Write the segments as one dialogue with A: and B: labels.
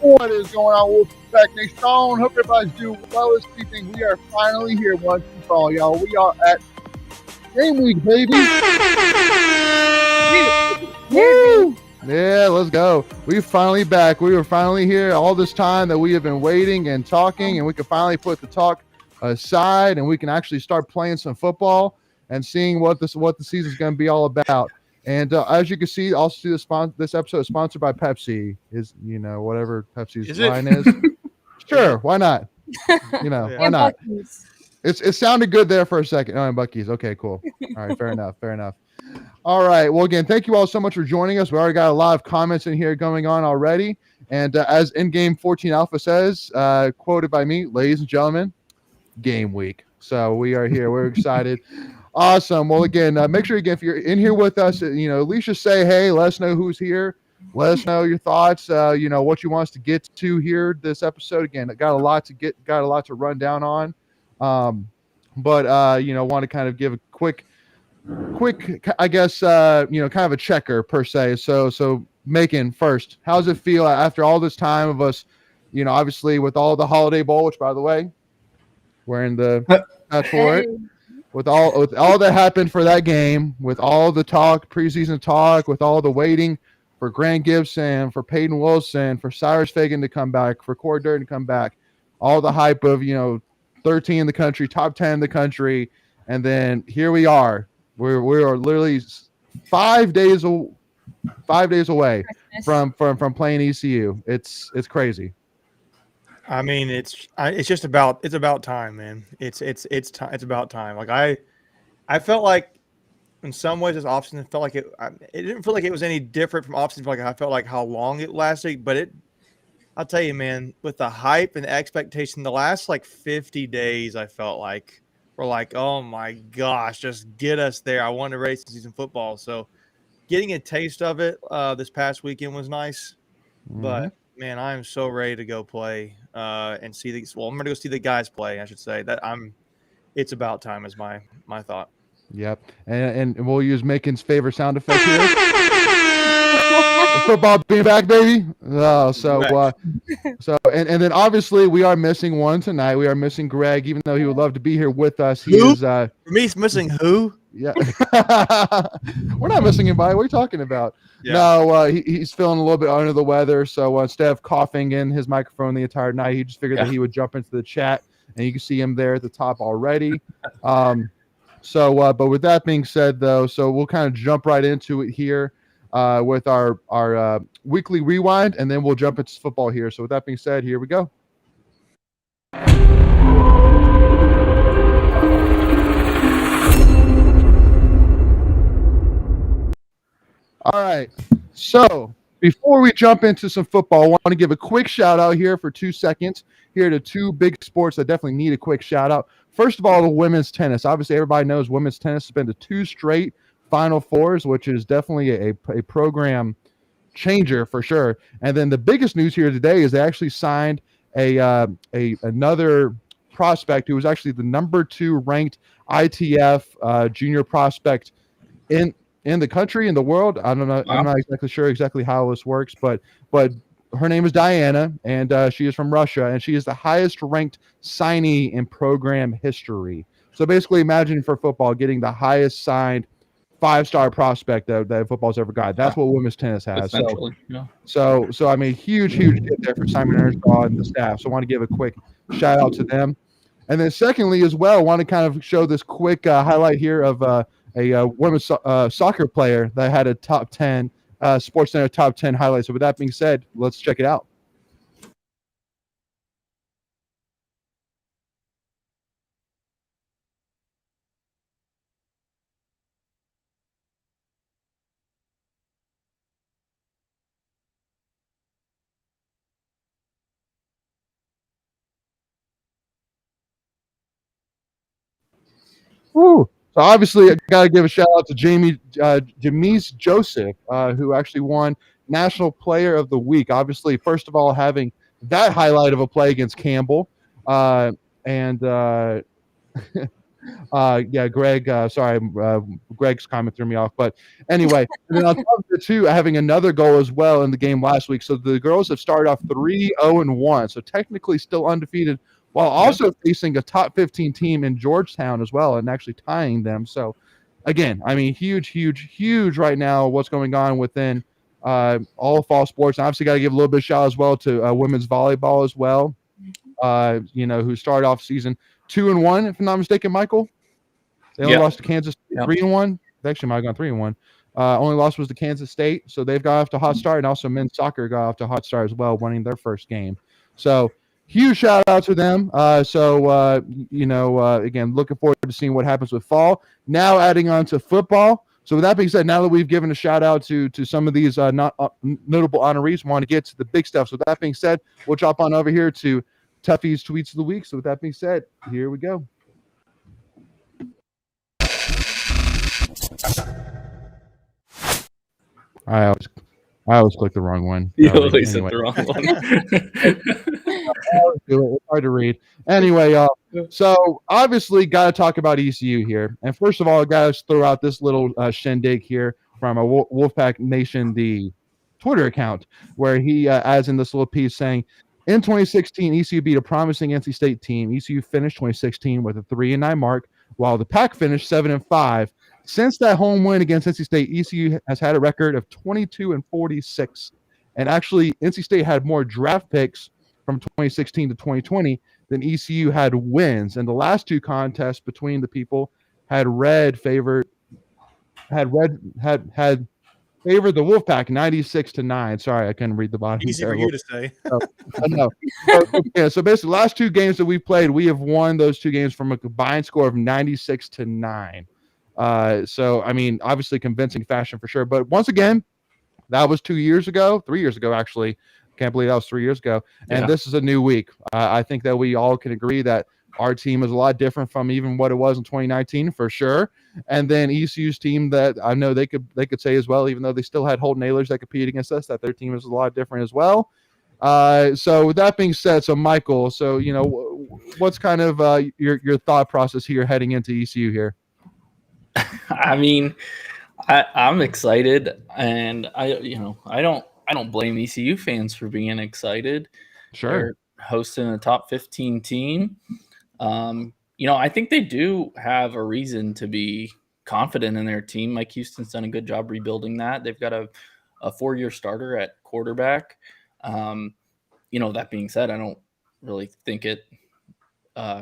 A: What is going on, Wolfpack Nation? Hope everybody's doing well this evening. We are finally here once and for all, y'all. We are at game week, baby. Woo! Yeah, let's go. We're finally back. We were finally here all this time that we have been waiting and talking, and we can finally put the talk aside, and we can actually start playing some football and seeing what the season is going to be all about. And as you can see, also this episode is sponsored by Pepsi. Is whatever Pepsi's line is. Sure, why not? Why not? It sounded good there for a second. Oh, and Buc-ee's. Okay, cool. All right, fair enough. All right. Well, again, thank you all so much for joining us. We already got a lot of comments in here going on already. And as in-game 14 Alpha says, quoted by me, ladies and gentlemen, game week. So we are here. We're excited. Awesome. Well, again, make sure, again, if you're in here with us, at least just say, hey, let us know who's here. Let us know your thoughts, what you want us to get to here this episode. Again, got a lot to run down on. But want to kind of give a quick, I guess, kind of a checker per se. So Macon, first, how does it feel after all this time of us, obviously with all the Holiday Bowl, which, by the way, we're in the patch for it. With all that happened for that game, with all the talk, preseason talk, with all the waiting for Grant Gibson, for Peyton Wilson, for Cyrus Fagan to come back, for Cord Durden to come back, all the hype of 13 in the country, top 10 in the country, and then here we are. We are literally 5 days away from playing ECU. It's crazy.
B: I mean, it's about time, man. It's about time. Like I felt like in some ways this offseason, it felt like it didn't feel like it was any different from offseason. Like I felt like how long it lasted, but I'll tell you, man, with the hype and the expectation, the last 50 days, I felt like we're like, oh my gosh, just get us there. I want to race season football. So getting a taste of it this past weekend was nice, but man, I am so ready to go play and see these. Well, I'm going to go see the guys play. I should say that it's about time is my thought.
C: Yep. And we'll use Macon's favorite sound effect here. Football being back, baby. So then obviously we are missing one tonight. We are missing Greg, even though he would love to be here with us.
B: He is for me, missing who?
C: Yeah. We're not missing anybody. What are you talking about? Yeah. No, he's feeling a little bit under the weather. So instead of coughing in his microphone the entire night, he just figured that he would jump into the chat, and you can see him there at the top already. But with that being said, though, so we'll kind of jump right into it here with our weekly rewind, and then we'll jump into football here. So with that being said, here we go. All right. So before we jump into some football, I want to give a quick shout out here for 2 seconds here to two big sports that definitely need a quick shout out. First of all, the women's tennis. Obviously, everybody knows women's tennis has been to 2 straight Final Fours, which is definitely a program changer for sure. And then the biggest news here today is they actually signed another prospect who was actually the number 2 ranked ITF junior prospect in the country, in the world. I don't know. Wow. I'm not exactly sure how this works, but her name is Diana, and she is from Russia, and she is the highest ranked signee in program history. So basically, imagine for football getting the highest signed 5-star prospect that football's ever got. That's what women's tennis has. So I mean, huge get there for Simon Earnshaw and the staff. So I want to give a quick shout out to them. And then secondly, as well, I want to kind of show this quick highlight here of a women's soccer player that had a top 10 Sports Center top 10 highlights. So with that being said, let's check it out. Woo. So obviously, I got to give a shout out to Jamise Joseph, who actually won National Player of the Week. Obviously, first of all, having that highlight of a play against Campbell, and Yeah, Greg. Sorry, Greg's comment threw me off. But anyway, and then on top of it too, having another goal as well in the game last week. So the girls have started off 3-0-1, so technically still undefeated, while also facing a top 15 team in Georgetown as well, and actually tying them. So again, I mean, huge right now. What's going on within all of fall sports? And obviously, got to give a little bit of shout out as well to women's volleyball as well. Who started off season 2-1, if I'm not mistaken, Michael. They only lost to Kansas State 3-1. They actually might have gone 3-1. Only loss was to Kansas State, so they've got off to a hot start, and also men's soccer got off to a hot start as well, winning their first game. So huge shout out to them. Again, looking forward to seeing what happens with fall. Now adding on to football. So with that being said, now that we've given a shout out to some of these notable honorees, we want to get to the big stuff. So with that being said, we'll drop on over here to Tuffy's tweets of the week. So with that being said, here we go. I always click the wrong one.
D: You always hit the wrong one.
C: It's hard to read. Anyway, y'all. So obviously, got to talk about ECU here. And first of all, I got to throw out this little shindig here from a Wolfpack Nation, the Twitter account, where he adds in this little piece saying, in 2016, ECU beat a promising NC State team. ECU finished 2016 with a 3-9 mark, while the Pack finished 7-5. Since that home win against NC State, ECU has had a record of 22-46. And actually, NC State had more draft picks from 2016 to 2020 than ECU had wins. And the last two contests between the people had favored the Wolfpack 96-9. Sorry, I couldn't read the bottom.
B: Easy for you to say.
C: I know. So basically, last two games that we played, we have won those two games from a combined score of 96-9. So I mean, obviously convincing fashion for sure. But once again, that was 3 years ago, actually. Can't believe that was 3 years ago. And this is a new week. I think that we all can agree that our team is a lot different from even what it was in 2019 for sure. And then ECU's team, that I know they could say as well, even though they still had Holton Ahlers that competed against us, that their team is a lot different as well. So with that being said, so Michael, so what's kind of your thought process here heading into ECU here?
D: I mean, I'm excited, and I don't blame ECU fans for being excited.
C: Sure,
D: they're hosting a top 15 team. I think they do have a reason to be confident in their team. Mike Houston's done a good job rebuilding that. They've got a 4-year starter at quarterback. That being said, I don't really think it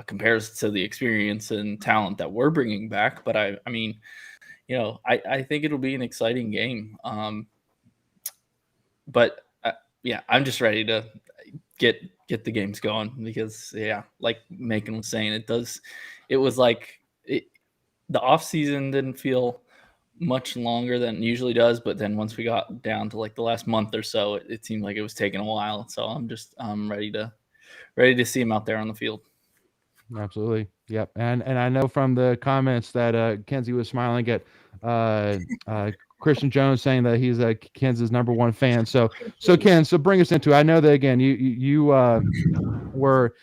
D: compares to the experience and talent that we're bringing back. But I think it'll be an exciting game. I'm just ready to get the games going because, like Macon was saying, it was like the off season didn't feel much longer than it usually does. But then once we got down to like the last month or so, it seemed like it was taking a while. So I'm ready to see him out there on the field.
C: Absolutely. Yep. And I know from the comments that Kenzie was smiling at Christian Jones saying that he's Ken's number one fan. So Ken, bring us into it. I know that again, you were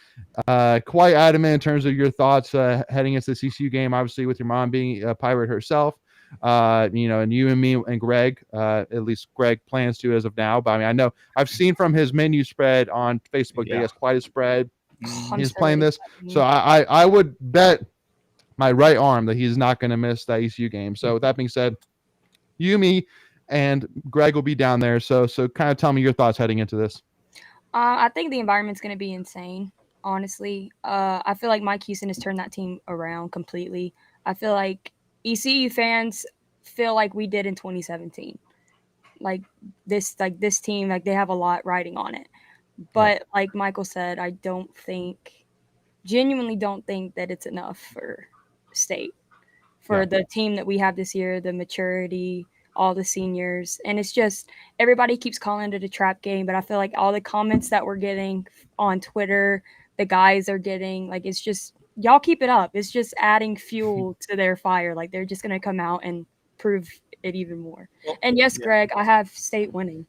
C: quite adamant in terms of your thoughts heading into the CCU game, obviously with your mom being a Pirate herself. And you and me and Greg, at least Greg plans to as of now. But I mean, I know I've seen from his menu spread on Facebook that he has quite a spread. He's playing this. So I would bet my right arm that he's not going to miss that ECU game. So with that being said, you, me, and Greg will be down there. So kind of tell me your thoughts heading into this.
E: I think the environment's going to be insane, honestly. I feel like Mike Houston has turned that team around completely. I feel like ECU fans feel like we did in 2017. Like this team, like they have a lot riding on it. But like Michael said, I genuinely don't think that it's enough for state, for the team that we have this year, the maturity, all the seniors. And it's just, everybody keeps calling it a trap game, but I feel like all the comments that we're getting on Twitter, the guys are getting, like, it's just, y'all keep it up. It's just adding fuel to their fire. Like, they're just going to come out and prove it even more. And yes, Greg, I have state winning.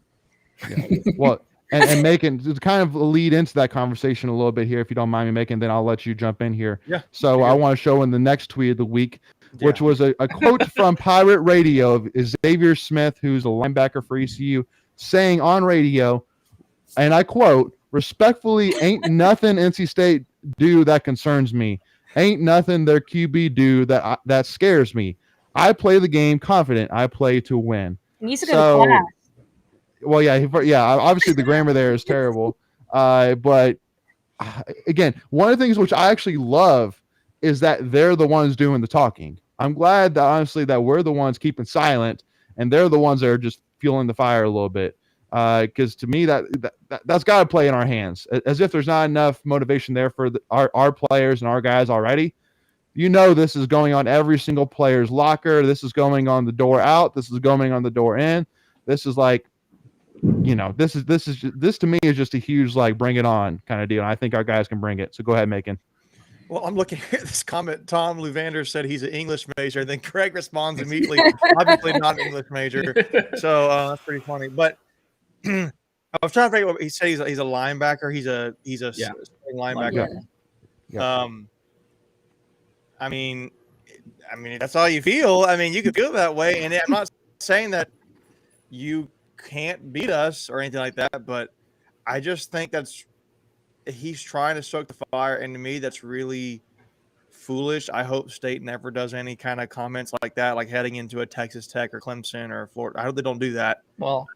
C: Yeah. Well, and making to kind of lead into that conversation a little bit here, if you don't mind me making, then I'll let you jump in here.
B: Yeah.
C: So I want to show in the next tweet of the week, which was a quote from Pirate Radio of Xavier Smith, who's a linebacker for ECU, saying on radio, and I quote, "Respectfully, ain't nothing NC State do that concerns me. Ain't nothing their QB do that scares me. I play the game confident. I play to win."
E: He needs to go to class.
C: Well, yeah. Obviously, the grammar there is terrible. But again, one of the things which I actually love is that they're the ones doing the talking. I'm glad that honestly that we're the ones keeping silent, and they're the ones that are just fueling the fire a little bit. Because to me, that's got to play in our hands. As if there's not enough motivation there for our players and our guys already. This is going on every single player's locker. This is going on the door out. This is going on the door in. This is like, this to me is just a huge like bring it on kind of deal. And I think our guys can bring it. So go ahead, Macon.
B: Well, I'm looking at this comment. Tom Luvander said he's an English major. Then Craig responds immediately, obviously not an English major. So that's pretty funny. But I was trying to figure out what he said. He's a linebacker. He's a linebacker.
C: Yeah.
B: I mean, that's all you feel. I mean, you can feel that way. And I'm not saying that you can't beat us or anything like that, but I just think he's trying to stoke the fire. And to me, that's really foolish. I hope State never does any kind of comments like that, like heading into a Texas Tech or Clemson or Florida. I hope they don't do that.
D: Well,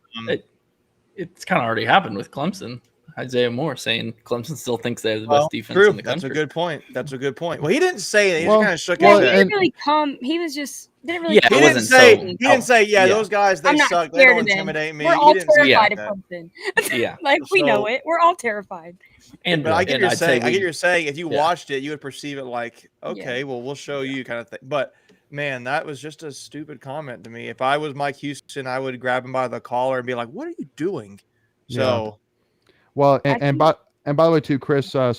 D: it's kind of already happened with Clemson. Isaiah Moore saying Clemson still thinks they have the best defense in the country.
B: That's a good point. Well, he didn't say that. He just kind of shook
E: his head.
B: He
E: didn't really come. He was just didn't really.
D: Yeah,
B: he didn't say. Those guys they suck. They don't intimidate me.
E: We're all terrified of Clemson.
D: Yeah,
E: we know it. We're all terrified.
B: But I get you're saying. If you watched it, you would perceive it like, okay, well, we'll show you kind of thing. But man, that was just a stupid comment to me. If I was Mike Houston, I would grab him by the collar and be like, "What are you doing?" So.
C: Well, and by the way, too, Chris, I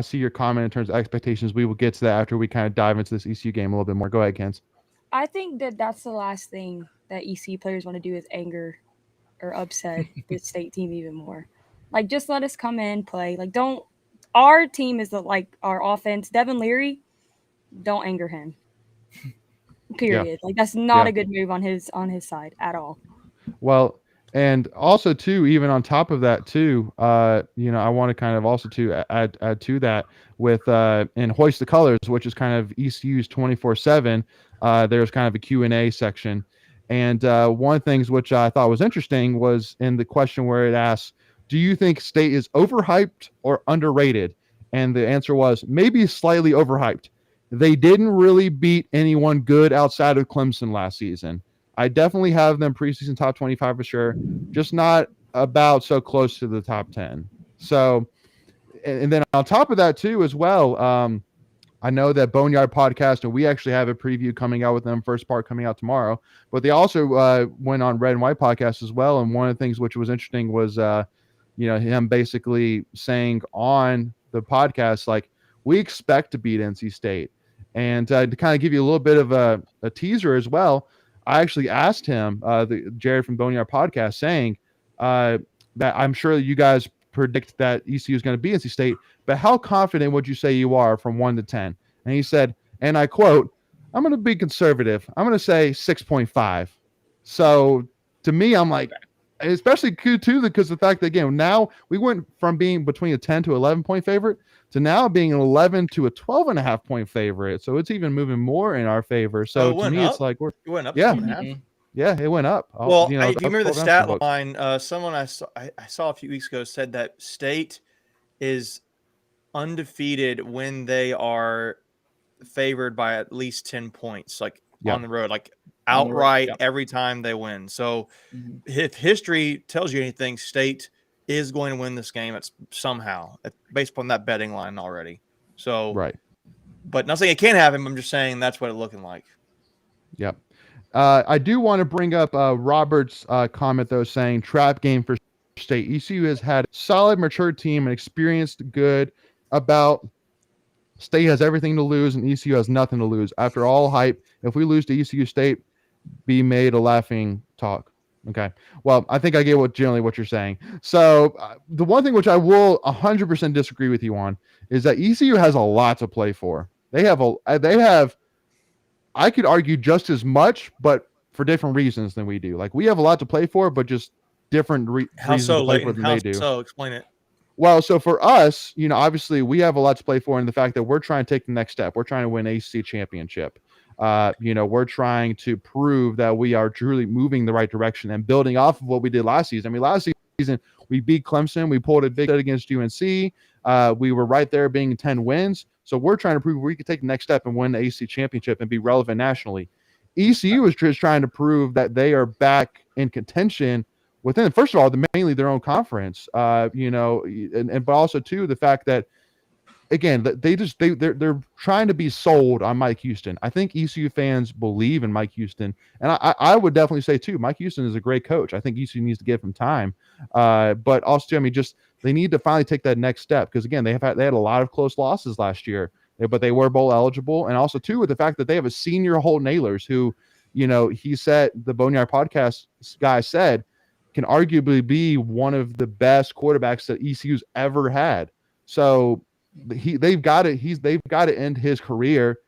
C: see your comment in terms of expectations. We will get to that after we kind of dive into this ECU game a little bit more. Go ahead, Kens.
E: I think that's the last thing that ECU players want to do is anger or upset the State team even more. Like, just let us come in, play. Like, don't. Our team is our offense. Devin Leary, don't anger him. Period. Yeah. Like, that's not a good move on his side at all.
C: Well. And also, too, even on top of that, too, I want to kind of also to add to that with in Hoist the Colors, which is kind of ECU's 24/7. There's kind of a Q&A section, and one of the things which I thought was interesting was in the question where it asks, "Do you think State is overhyped or underrated?" And the answer was maybe slightly overhyped. They didn't really beat anyone good outside of Clemson last season. I definitely have them preseason top 25 for sure, just not about so close to the top 10. So, and then on top of that too, as well, I know that Boneyard Podcast, and we actually have a preview coming out with them, first part coming out tomorrow, but they also went on Red and White Podcast as well. And one of the things which was interesting was, him basically saying on the podcast, like, we expect to beat NC State. And to kind of give you a little bit of a teaser as well, I actually asked him, Jared from Boneyard Podcast, saying that I'm sure that you guys predict that ECU is going to be NC State, but how confident would you say you are from 1 to 10? And he said, and I quote, "I'm going to be conservative. I'm going to say 6.5. So to me, I'm like, especially Q2, because the fact that, again, now we went from being between a 10 to 11 point favorite to now being an 11 to a 12.5 point favorite. So it's even moving more in our favor. So to me, it's like
B: it went up.
C: Yeah.
B: 12.5.
C: Yeah, it went up.
B: Well, do you remember the stat line? Someone I saw a few weeks ago said that State is undefeated when they are favored by at least 10 points, like on the road, like outright every time they win. So if history tells you anything, State is going to win this game somehow, based upon that betting line already. So,
C: right.
B: But not saying it can't happen. I'm just saying that's what it's looking like.
C: Yep. I do want to bring up Robert's comment, though, saying trap game for State. ECU has had a solid, mature team and experienced good about State has everything to lose and ECU has nothing to lose. After all hype, if we lose to ECU State, be made a laughing talk. Okay. Well, I think I get generally what you're saying. So the one thing which I will 100% disagree with you on is that ECU has a lot to play for. They have, I could argue just as much, but for different reasons than we do. Like we have a lot to play for, but just different
B: How
C: reasons
B: so,
C: to play for
B: Leighton?
C: than
B: How
C: they do.
B: so? Explain it.
C: Well, so for us, obviously we have a lot to play for in the fact that we're trying to take the next step. We're trying to win ACC championship. We're trying to prove that we are truly moving the right direction and building off of what we did last season. I mean, last season we beat Clemson. We pulled a big set against UNC. We were right there being 10 wins. So we're trying to prove we could take the next step and win the ACC championship and be relevant nationally. ECU is just trying to prove that they are back in contention within, first of all, mainly their own conference, but also too the fact that, again, they're trying to be sold on Mike Houston. I think ECU fans believe in Mike Houston, and I would definitely say too, Mike Houston is a great coach. I think ECU needs to give him time, but also, I mean, just they need to finally take that next step because again, they had a lot of close losses last year, but they were bowl eligible, and also too with the fact that they have a senior Holt Nailers who, he said the Boneyard podcast guy said can arguably be one of the best quarterbacks that ECU's ever had. So they've got to end his career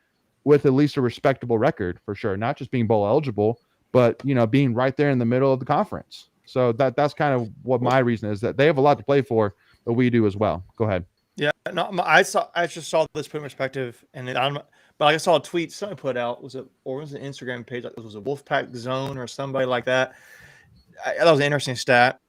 C: with at least a respectable record for sure. Not just being bowl eligible, but being right there in the middle of the conference. So that's kind of what my reason is, that they have a lot to play for, but we do as well. Go ahead.
B: Yeah, no, I just saw this put in perspective, and but I saw a tweet somebody put out. Was it an Instagram page? Like it was a Wolfpack Zone or somebody like that. That was an interesting stat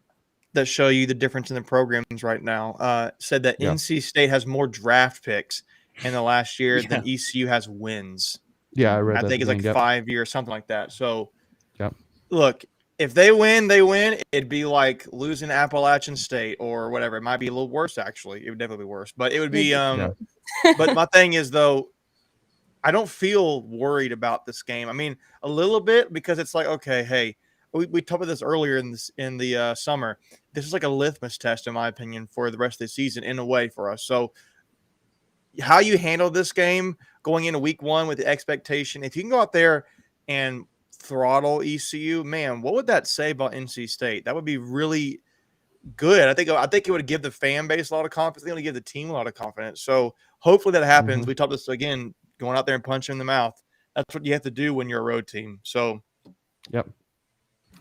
B: that show you the difference in the programs right now. Said that NC State has more draft picks in the last year than ECU has wins.
C: Yeah, I read that.
B: I think it's like 5 years, something like that. So,
C: yep.
B: Look, if they win, they win. It'd be like losing Appalachian State or whatever. It might be a little worse, actually. It would definitely be worse. But it would be But my thing is, though, I don't feel worried about this game. I mean, a little bit, because it's like, okay, hey, we talked about this earlier in the summer. This is like a litmus test, in my opinion, for the rest of the season in a way for us. So how you handle this game going into week one with the expectation, if you can go out there and throttle ECU, man, what would that say about NC State? That would be really good. I think it would give the fan base a lot of confidence. It's going to give the team a lot of confidence. So hopefully that happens. We talked this again, going out there and punching in the mouth. That's what you have to do when you're a road team. So,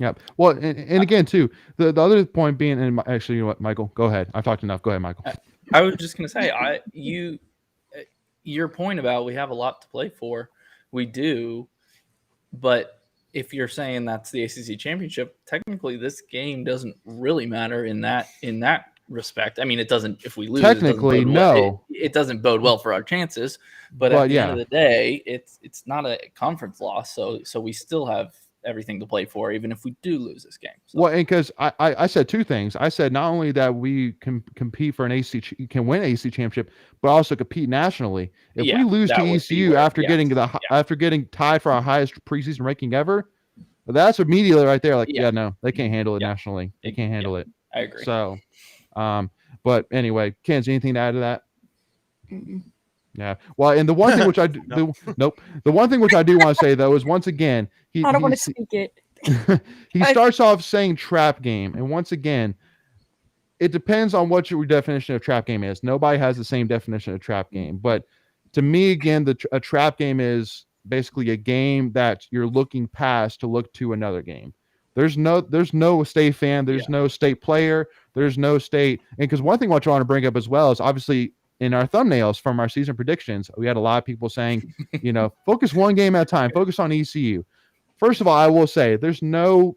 C: Yep. Well, and again, too, the other point being, and actually, you know what, Michael, go ahead. I've talked enough. Go ahead, Michael.
D: I was just going to say, your point about we have a lot to play for, we do, but if you're saying that's the ACC championship, technically this game doesn't really matter in that respect. I mean, it doesn't. If we lose,
C: technically,
D: it doesn't bode well for our chances. But at the end of the day, it's not a conference loss, so we still have everything to play for, even if we do lose this game. So.
C: Well, and because I said two things. I said not only that we can compete for can win ACC championship, but also compete nationally. If we lose to ECU after getting tied for our highest preseason ranking ever, that's immediately right there. Like, no, they can't handle it nationally. They can't handle it.
D: I agree.
C: So, but anyway, Ken's, anything to add to that?
E: Mm-mm.
C: Yeah. Well, and the one thing which I do, the one thing which I do want to say though is once again,
E: I don't want to speak it.
C: He starts off saying trap game, and once again, it depends on what your definition of trap game is. Nobody has the same definition of trap game, but to me, again, a trap game is basically a game that you're looking past to look to another game. There's no state fan, there's no state player, there's no state, and because one thing what I want to bring up as well is obviously. In our thumbnails from our season predictions, we had a lot of people saying, focus one game at a time, focus on ECU. First of all, I will say there's no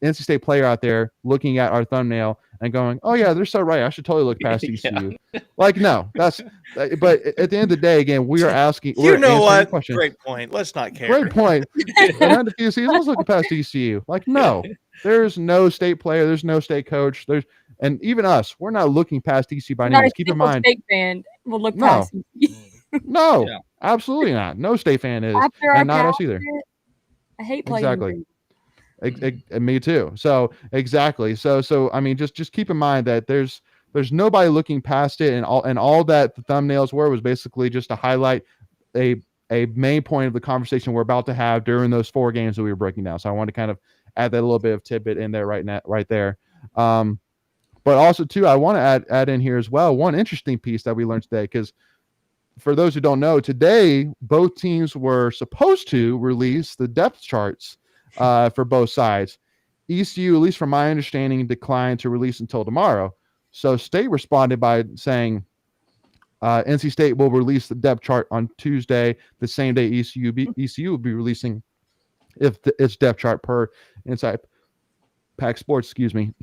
C: NC State player out there looking at our thumbnail and going, oh yeah, they're so right. I should totally look past ECU. Like, no, but at the end of the day, again, we are asking,
B: what? Great point. Let's not care.
C: Great point. Let's look past ECU. Like, no, there's no state player. There's no state coach. And even us, we're not looking past ECU by any means. Keep in mind,
E: state fan will look past ECU.
C: No, absolutely not. No state fan is, and not us either.
E: I hate playing.
C: Exactly. Me too. So exactly. So I mean, just keep in mind that there's nobody looking past it, and all that the thumbnails were was basically just to highlight a main point of the conversation we're about to have during those 4 games that we were breaking down. So I want to kind of add that little bit of tidbit in there right there. But also too, I want to add in here as well one interesting piece that we learned today, because for those who don't know, today both teams were supposed to release the depth charts for both sides. ECU, at least from my understanding, declined to release until tomorrow. So State responded by saying NC State will release the depth chart on Tuesday, the same day ECU will be releasing its depth chart per Inside Pack Sports. Excuse me.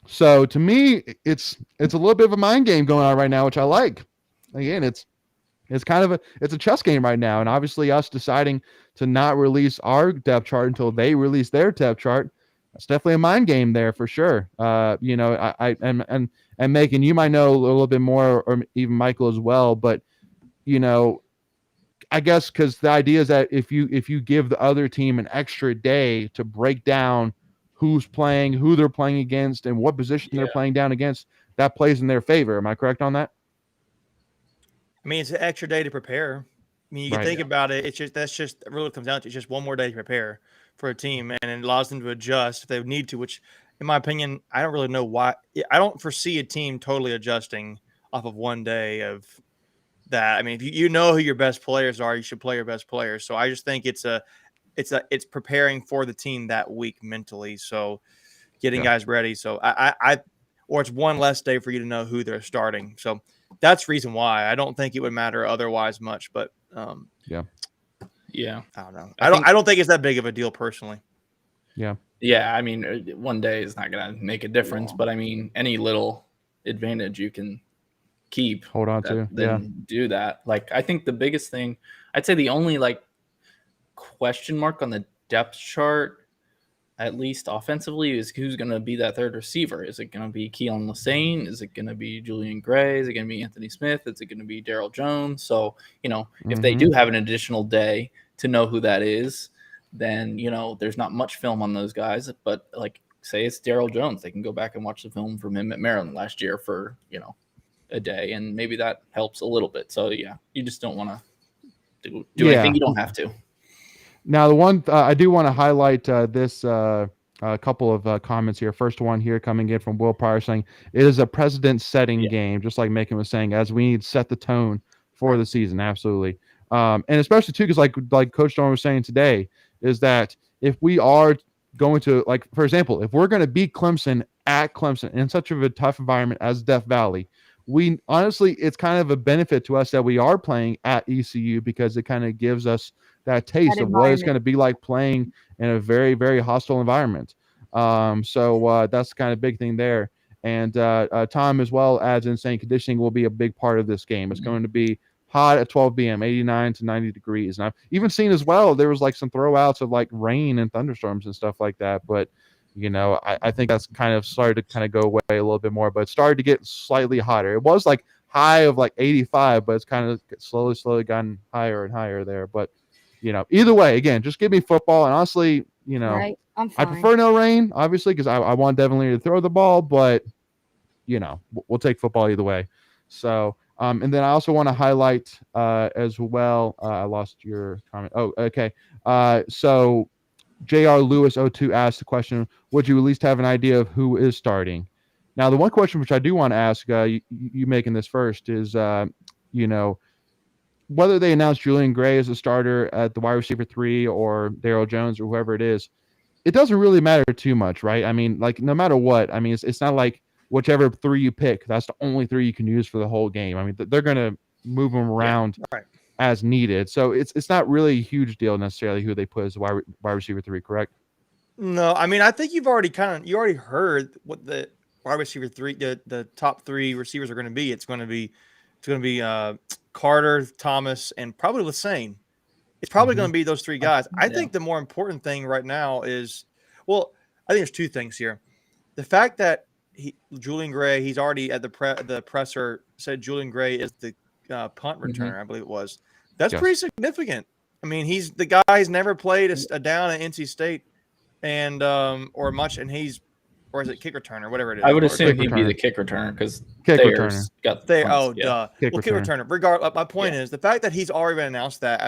C: So to me, it's a little bit of a mind game going on right now, which I like. Again, it's kind of it's a chess game right now, and obviously us deciding to not release our depth chart until they release their depth chart, that's definitely a mind game there for sure. You know, and Megan, you might know a little bit more, or even Michael as well, but you know, I guess because the idea is that if you give the other team an extra day to break down who's playing, who they're playing against, and what position they're playing down against, that plays in their favor. Am I correct on that?
B: I mean, it's an extra day to prepare. I mean, you can think about it. It's just it really comes down to it's just one more day to prepare for a team, and it allows them to adjust if they need to. Which, in my opinion, I don't really know why. I don't foresee a team totally adjusting off of one day of that. I mean, if you know who your best players are, you should play your best players. So I just think it's preparing for the team that week mentally. So getting guys ready. So or it's one less day for you to know who they're starting. So that's the reason why. I don't think it would matter otherwise much, but
D: yeah.
B: I don't know. I don't think it's that big of a deal personally.
C: Yeah.
D: Yeah, I mean, one day is not going to make a difference, but I mean, any little advantage you can keep,
C: hold on to,
D: then do that. Like, I think the biggest thing, I'd say the only like question mark on the depth chart, at least offensively, is who's going to be that third receiver. Is it going to be Keelan Lassane? Is it going to be Julian Gray? Is it going to be Anthony Smith? Is it going to be Daryl Jones? So, you know, if they do have an additional day to know who that is, then, you know, there's not much film on those guys. But like, say it's Daryl Jones, they can go back and watch the film from him at Maryland last year for, you know, a day, and maybe that helps a little bit. So yeah, you just don't want to do anything you don't have to.
C: Now, the one I do want to highlight this a couple of comments here. First one here coming in from Will Pryor saying it is a precedent-setting game, just like Macon was saying, as we need to set the tone for the season. Absolutely, and especially too, because like Coach Dorn was saying today, is that if we are going to, like, for example, if we're going to beat Clemson at Clemson in such a tough environment as Death Valley, we honestly, it's kind of a benefit to us that we are playing at ECU, because it kind of gives us that taste of what it's going to be like playing in a very, very hostile environment. So that's kind of big thing there. And Tom as well adds in saying conditioning will be a big part of this game. It's going to be hot at 12 p.m., 89 to 90 degrees. And I've even seen as well, there was like some throwouts of like rain and thunderstorms and stuff like that. But, you know, I think that's kind of started to kind of go away a little bit more, but it started to get slightly hotter. It was like high of like 85, but it's kind of slowly gotten higher and higher there. But, you know, either way, again, just give me football. And honestly, you know,
E: Right. I'm
C: I
E: fine.
C: prefer no rain, obviously, because I want Devin Leary to throw the ball, but, you know, we'll take football either way. So, and then I also want to highlight as well, I lost your comment. Oh, okay. So J.R. Lewis 02 asked the question, would you at least have an idea of who is starting? Now, the one question which I do want to ask, you making this first, is, you know, whether they announce Julian Gray as a starter at the wide receiver 3 or Daryl Jones or whoever it is, it doesn't really matter too much, right? I mean, like, no matter what, I mean, it's not like whichever 3 you pick, that's the only 3 you can use for the whole game. I mean, they're going to move them around as needed. So it's not really a huge deal necessarily who they put as wide receiver 3, correct?
B: No, I mean, I think you already heard what the wide receiver 3, the top 3 receivers are going to be. It's going to be Carter, Thomas, and probably Lassane. It's probably going to be those 3 guys. I think the more important thing right now is, well, I think there's 2 things here. The fact that Julian Gray, he's already at the presser said Julian Gray is the punt returner, I believe it was. That's pretty significant. I mean, he's the guy who's never played a down at NC State and or much, and he's or is it kick returner, whatever it is?
D: I would
B: Or-
D: assume he'd be
C: returner.
D: the kick returner because
C: Kick
D: Thayer's got
B: They,
D: points,
B: oh,
D: yeah.
B: duh.
C: Kick
B: Well, kick
C: returner.
B: returner. Regardless, my point is the fact that he's already been announced that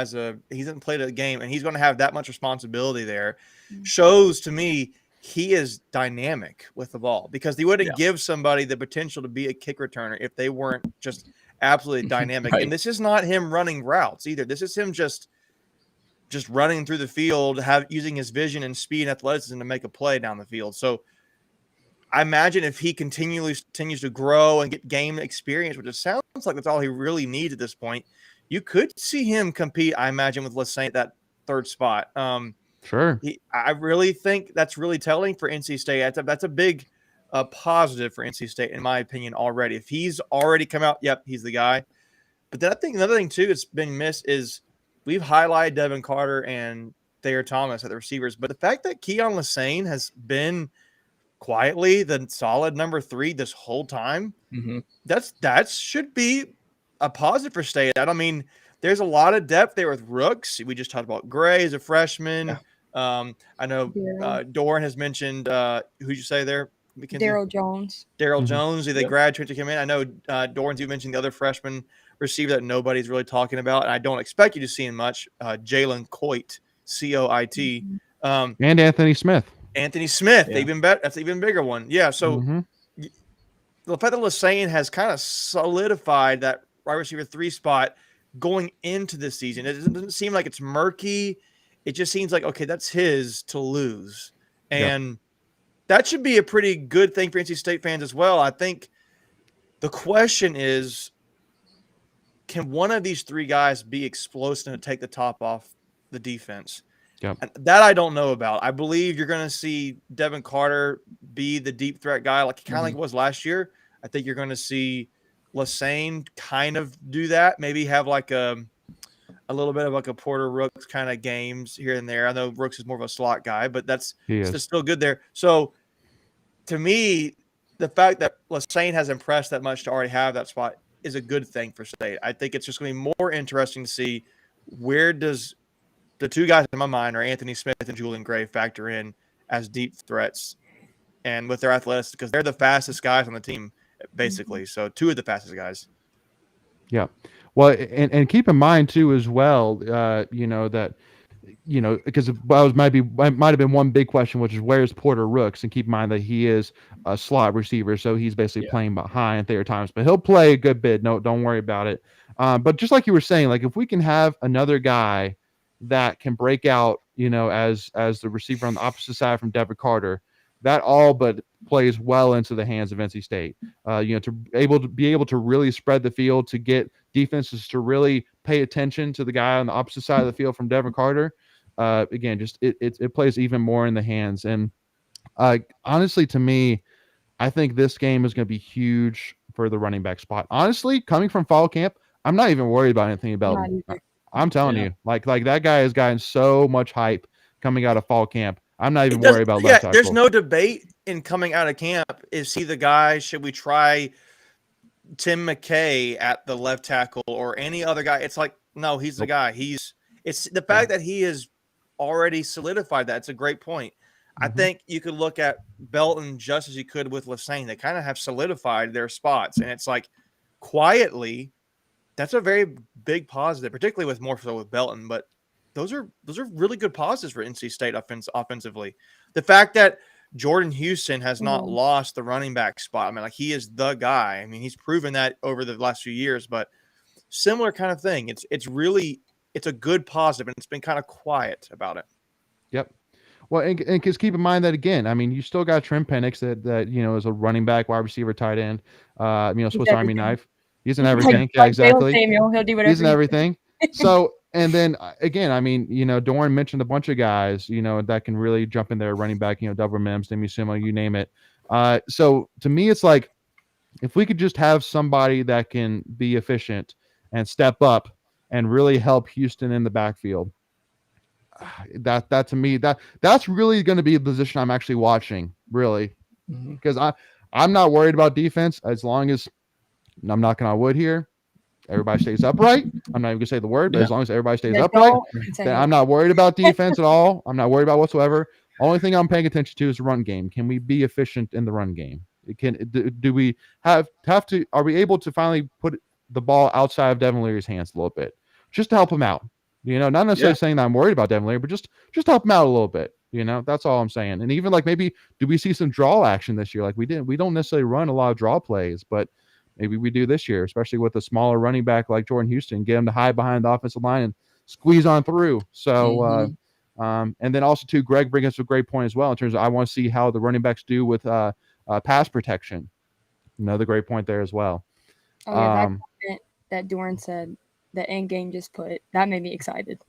B: he hasn't played a game and he's going to have that much responsibility there shows to me he is dynamic with the ball, because they wouldn't give somebody the potential to be a kick returner if they weren't just absolutely dynamic.
D: Right.
B: And this is not him running routes either. This is him just running through the field, using his vision and speed and athleticism to make a play down the field. So I imagine if he continues to grow and get game experience, which it sounds like that's all he really needs at this point, you could see him compete, I imagine, with Lassane at that third spot.
C: Sure.
B: I really think that's really telling for NC State. That's a big positive for NC State, in my opinion, already. If he's already come out, yep, he's the guy. But then I think another thing, too, that's been missed is we've highlighted Devin Carter and Thayer Thomas at the receivers. But the fact that Keon Lassane has been quietly the solid number 3 this whole time, that should be a positive for State. I don't mean there's a lot of depth there with rooks. We just talked about Gray as a freshman.
D: Yeah.
B: I know Doran has mentioned who'd you say there?
E: Daryl Jones.
B: Jones, the grad transfer came in. I know Doran's, you mentioned the other freshman receiver that nobody's really talking about, and I don't expect you to see him much. Jalen Coit, Coit,
C: And Anthony Smith.
B: Yeah. Even better. That's an even bigger one. Yeah. So the fact that Lassane has kind of solidified that wide receiver 3 spot going into this season, it doesn't seem like it's murky. It just seems like, okay, that's his to lose. And that should be a pretty good thing for NC State fans as well. I think the question is, can one of these 3 guys be explosive and take the top off the defense?
C: Yep.
B: And that I don't know about. I believe you're going to see Devin Carter be the deep threat guy, like it was last year. I think you're going to see Lassane kind of do that. Maybe have like a little bit of like a Porter Rooks kind of games here and there. I know Rooks is more of a slot guy, but that's still good there. So to me, the fact that Lassane has impressed that much to already have that spot is a good thing for State. I think it's just going to be more interesting to see where does the 2 guys in my mind are Anthony Smith and Julian Gray factor in as deep threats and with their athletics, because they're the fastest guys on the team, basically. So 2 of the fastest guys.
C: Yeah. Well, and keep in mind too, as well, that, because might have been one big question, which is where's Porter Rooks, and keep in mind that he is a slot receiver, so he's basically playing behind Thayer Thomas, but he'll play a good bit. No, don't worry about it. But just like you were saying, like if we can have another guy that can break out, as the receiver on the opposite side from Devin Carter, that all but plays well into the hands of NC State. To be able to really spread the field, to get defenses to really pay attention to the guy on the opposite side of the field from Devin Carter. Again, just it plays even more in the hands. And honestly, to me, I think this game is going to be huge for the running back spot. Honestly, coming from fall camp, I'm not even worried about anything about him. I'm telling you, like that guy has gotten so much hype coming out of fall camp. I'm not even worried about left tackle.
B: There's no debate in coming out of camp. Is he the guy? Should we try Tim McKay at the left tackle or any other guy? It's like, no, he's the guy. It's the fact that he has already solidified that. It's a great point. I think you could look at Belton just as you could with Lassane. They kind of have solidified their spots, and it's like quietly, that's a very big positive, particularly with more so with Belton. But those are really good positives for NC State offensively. The fact that Jordan Houston has not lost the running back spot. I mean, like he is the guy. I mean, he's proven that over the last few years. But similar kind of thing. It's a good positive, and it's been kind of quiet about it.
C: Yep. Well, and because keep in mind that again, I mean, you still got Trent Penix that is a running back, wide receiver, tight end. Swiss Army knife. He's in everything. Yeah, exactly.
E: Samuel, he'll do whatever.
C: He's in everything. So, and then again, I mean, Doran mentioned a bunch of guys, that can really jump in there, running back, Dover Mims, Demi Simo, you name it. So to me, it's like if we could just have somebody that can be efficient and step up and really help Houston in the backfield. That to me, that's really going to be the position I'm actually watching, really, because I'm not worried about defense as long as I'm knocking on wood here. Everybody stays upright. I'm not even gonna say the word, but as long as everybody stays upright, then I'm not worried about defense at all. I'm not worried about whatsoever. Only thing I'm paying attention to is the run game. Can we be efficient in the run game? Do we have to? Are we able to finally put the ball outside of Devin Leary's hands a little bit, just to help him out? Not necessarily saying that I'm worried about Devin Leary, but just help him out a little bit. That's all I'm saying. And even like maybe do we see some draw action this year? Like we don't necessarily run a lot of draw plays, but maybe we do this year, especially with a smaller running back like Jordan Houston, get him to hide behind the offensive line and squeeze on through. So, and then also too, Greg brings us a great point as well in terms of I want to see how the running backs do with pass protection. Another great point there as well.
E: Oh yeah, that comment that Doran said the end game just put that made me excited.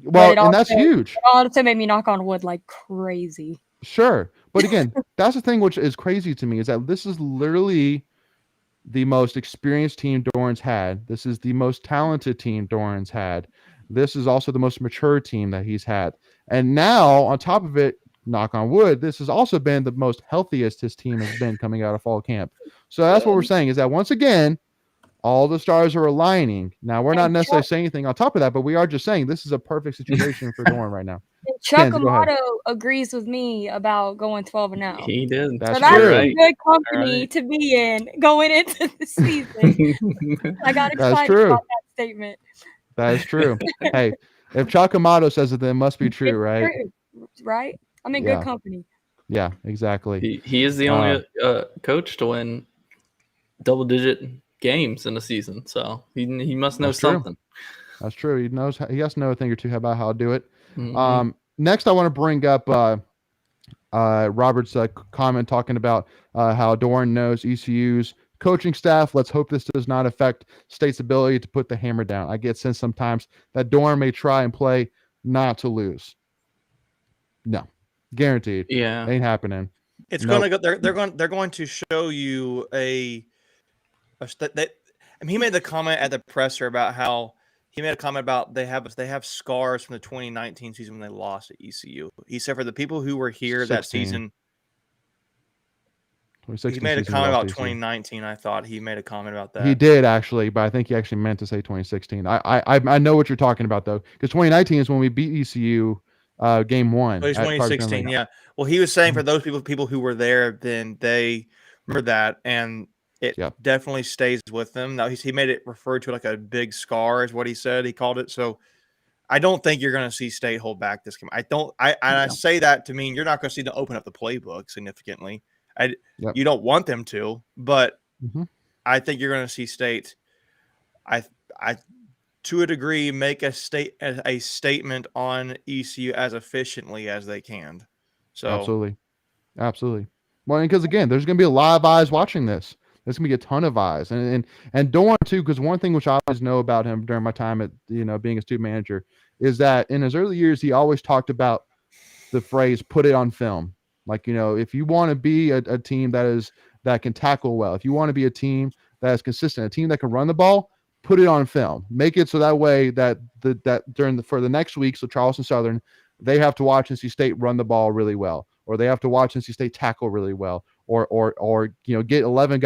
C: Well, and that's huge.
E: It also made me knock on wood like crazy.
C: Sure, but again, that's the thing which is crazy to me is that this is literally the most experienced team Doran's had. This is the most talented team Doran's had. This is also the most mature team that he's had. And now, on top of it, knock on wood, this has also been the most healthiest his team has been coming out of fall camp. So that's what we're saying is that once again, all the stars are aligning. Now, we're not necessarily saying anything on top of that, but we are just saying this is a perfect situation for Doran right now.
E: Chuck Amato agrees with me about going 12-0.
D: He did.
E: That's a good company to be in going into the season. I got excited about that statement.
C: That is true. Hey, if Chuck Amato says it, then it must be true, right?
E: True, right? I'm in good company.
C: Yeah, exactly.
D: He is the only coach to win double-digit games in a season, so he must know something.
C: That's true. He has to know a thing or two about how to do it. Mm-hmm. Next, I want to bring up Robert's comment talking about how Doran knows ECU's coaching staff. Let's hope this does not affect State's ability to put the hammer down. I get sense sometimes that Doran may try and play not to lose. No, guaranteed.
D: Yeah,
C: ain't happening.
B: It's going to go. They're going to show you he made the comment at the presser about how he made a comment about they have scars from the 2019 season when they lost at ECU. He said for the people who were here 16. That season. He made a comment about 2019. I thought he made a comment about that.
C: He did actually, but I think he actually meant to say 2016. I know what you're talking about though, because 2019 is when we beat ECU game 1.
B: But it's 2016, yeah. Well, he was saying for those people who were there, then they remember that, and it definitely stays with them. Now he made it refer to like a big scar, is what he said. He called it. So I don't think you're going to see State hold back this game. I say that to mean you're not going to see them open up the playbook significantly. You don't want them to, but I think you're going to see State. I to a degree make a statement on ECU as efficiently as they can. So
C: absolutely. Well, because again, there's going to be a lot of eyes watching this. There's going to be a ton of eyes, and Doran too. Because one thing which I always know about him during my time at being a student manager is that in his early years he always talked about the phrase "put it on film." Like, if you want to be a team that can tackle well, if you want to be a team that is consistent, a team that can run the ball, put it on film. Make it so that way that for the next week, so Charleston Southern, they have to watch NC State run the ball really well, or they have to watch NC State tackle really well, or get 11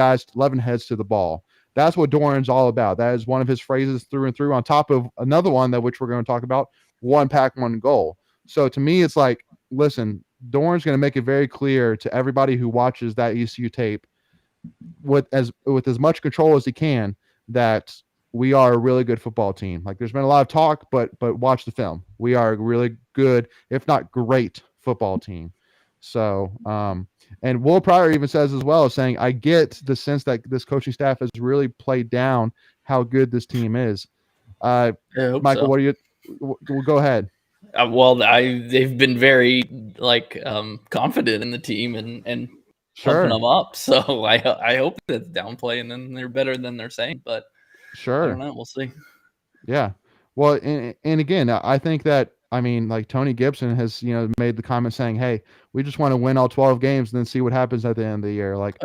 C: heads to the ball. That's what Doran's all about. That is one of his phrases through and through, on top of another one which we're going to talk about, one pack, one goal. So to me, it's like, listen, Doran's going to make it very clear to everybody who watches that ECU tape with as much control as he can that we are a really good football team. Like, there's been a lot of talk, but watch the film. We are a really good, if not great, football team. So, and Will Pryor even says as well, saying, I get the sense that this coaching staff has really played down how good this team is. Michael, what do you? Well, go ahead.
D: They've been very confident in the team and pumping them up. So I hope that's downplaying them. They're better than they're saying, but I don't know. We'll see.
C: Yeah. Well, and again, I think that, Tony Gibson has, made the comment saying, hey, we just want to win all 12 games and then see what happens at the end of the year. Like,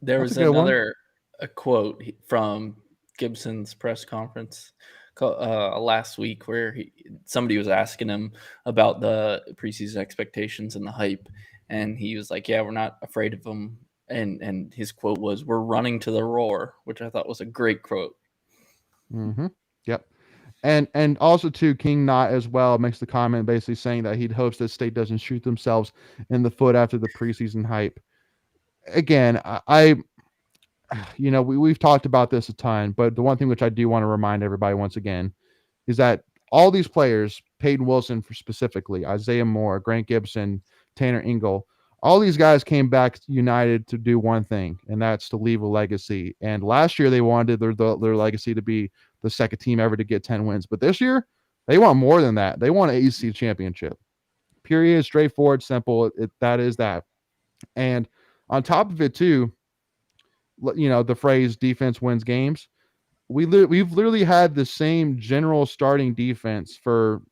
D: there was another quote from Gibson's press conference last week where somebody was asking him about the preseason expectations and the hype, and he was like, yeah, we're not afraid of them, and his quote was, we're running to the roar, which I thought was a great quote.
C: Yep. And also too, King Knott as well makes the comment basically saying that he hopes that State doesn't shoot themselves in the foot after the preseason hype. Again, we've talked about this a ton, but the one thing which I do want to remind everybody once again is that all these players, Peyton Wilson for specifically, Isaiah Moore, Grant Gibson, Tanner Engel, all these guys came back united to do one thing, and that's to leave a legacy. And last year they wanted their legacy to be the second team ever to get 10 wins. But this year, they want more than that. They want an ACC championship. Period. Straightforward, simple. That is that. And on top of it, too, the phrase defense wins games. We've literally had the same general starting defense for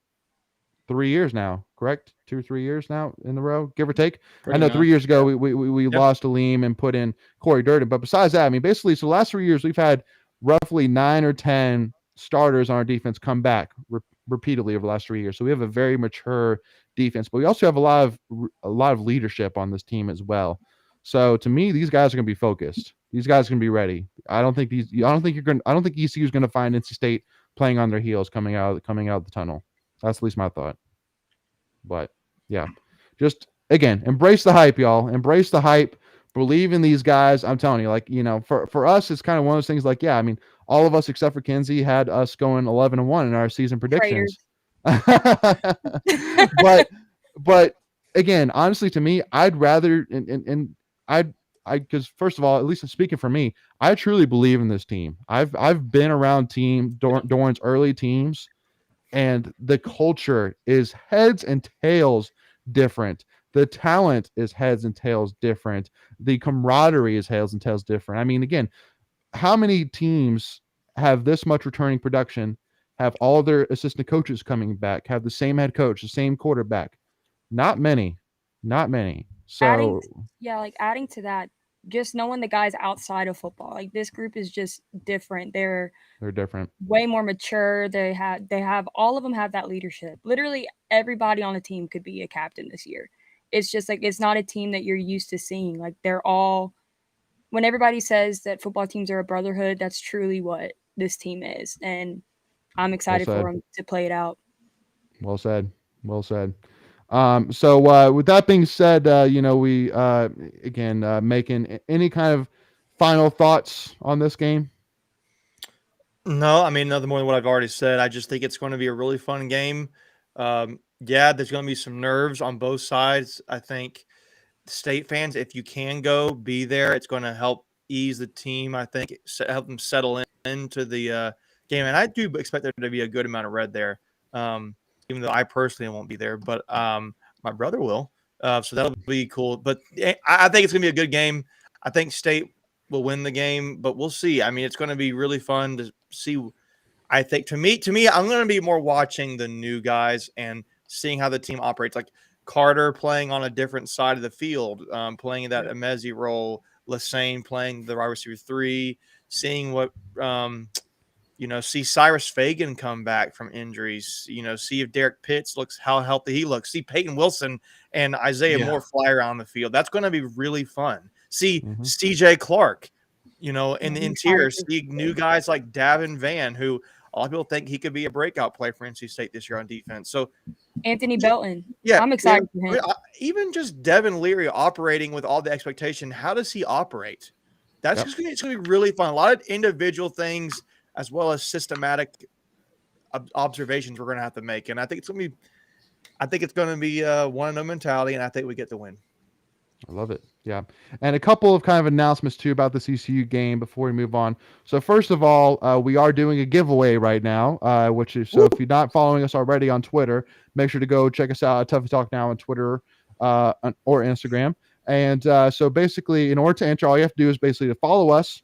C: 3 years now, correct? 2 or 3 years now in a row, give or take.
D: Pretty
C: I know
D: much,
C: 3 years ago we lost Aleem and put in Corey Durden, but besides that, I mean, basically, so the last 3 years we've had roughly 9 or 10 starters on our defense come back repeatedly over the last 3 years. So we have a very mature defense, but we also have a lot of leadership on this team as well. So to me, these guys are going to be focused. These guys are going to be ready. I don't think ECU is going to find NC State playing on their heels coming out of the tunnel. That's at least my thought. But yeah, just again, embrace the hype, y'all. Embrace the hype. Believe in these guys. I'm telling you, for us, it's kind of one of those things. Like, yeah, I mean, all of us except for Kinsey had us going 11-1 in our season predictions. but again, honestly, to me, I'd rather because first of all, at least speaking for me, I truly believe in this team. I've been around Doran's early teams, and the culture is heads and tails different. The talent is heads and tails different. The camaraderie is heads and tails different. I mean, again, how many teams have this much returning production, have all their assistant coaches coming back, have the same head coach, the same quarterback? Not many. So
E: adding to that, just knowing the guys outside of football, like this group is just different. They're
C: different,
E: way more mature. They have all of them have that leadership. Literally everybody on the team could be a captain this year. It's just like, it's not a team that you're used to seeing. Like, they're all, when everybody says that football teams are a brotherhood, that's truly what this team is. And I'm excited for them to play it out.
C: Well said. So with that being said, we again making any kind of final thoughts on this game?
B: No, I mean, nothing more than what I've already said. I just think it's going to be a really fun game. Yeah, there's going to be some nerves on both sides. I think State fans, if you can go, be there. It's going to help ease the team. I think help them settle into the game. And I do expect there to be a good amount of red there, even though I personally won't be there. But my brother will. So that'll be cool. But I think it's going to be a good game. I think State will win the game, but we'll see. I mean, it's going to be really fun to see. I think to me, I'm going to be more watching the new guys and seeing how the team operates. Like Carter playing on a different side of the field, playing that Emezi role, Lassane playing the wide receiver 3, seeing what, see Cyrus Fagan come back from injuries, see if Derek Pitts how healthy he looks, see Peyton Wilson and Isaiah Moore fly around the field. That's going to be really fun. See CJ Clark, in the interior, see new guys like Davin Van, who a lot of people think he could be a breakout player for NC State this year on defense. So
E: Anthony Belton. Yeah, I'm excited for him.
B: Even just Devin Leary operating with all the expectation. How does he operate? That's just it's going to be really fun. A lot of individual things as well as systematic observations we're going to have to make. And I think it's going to be one and no mentality, and I think we get the win.
C: I love it. Yeah. And a couple of kind of announcements too about the ECU game before we move on. So first of all, we are doing a giveaway right now, which is, so if you're not following us already on Twitter, make sure to go check us out at Tuffy Talk Now on Twitter or Instagram. And so basically, in order to enter, all you have to do is basically to follow us.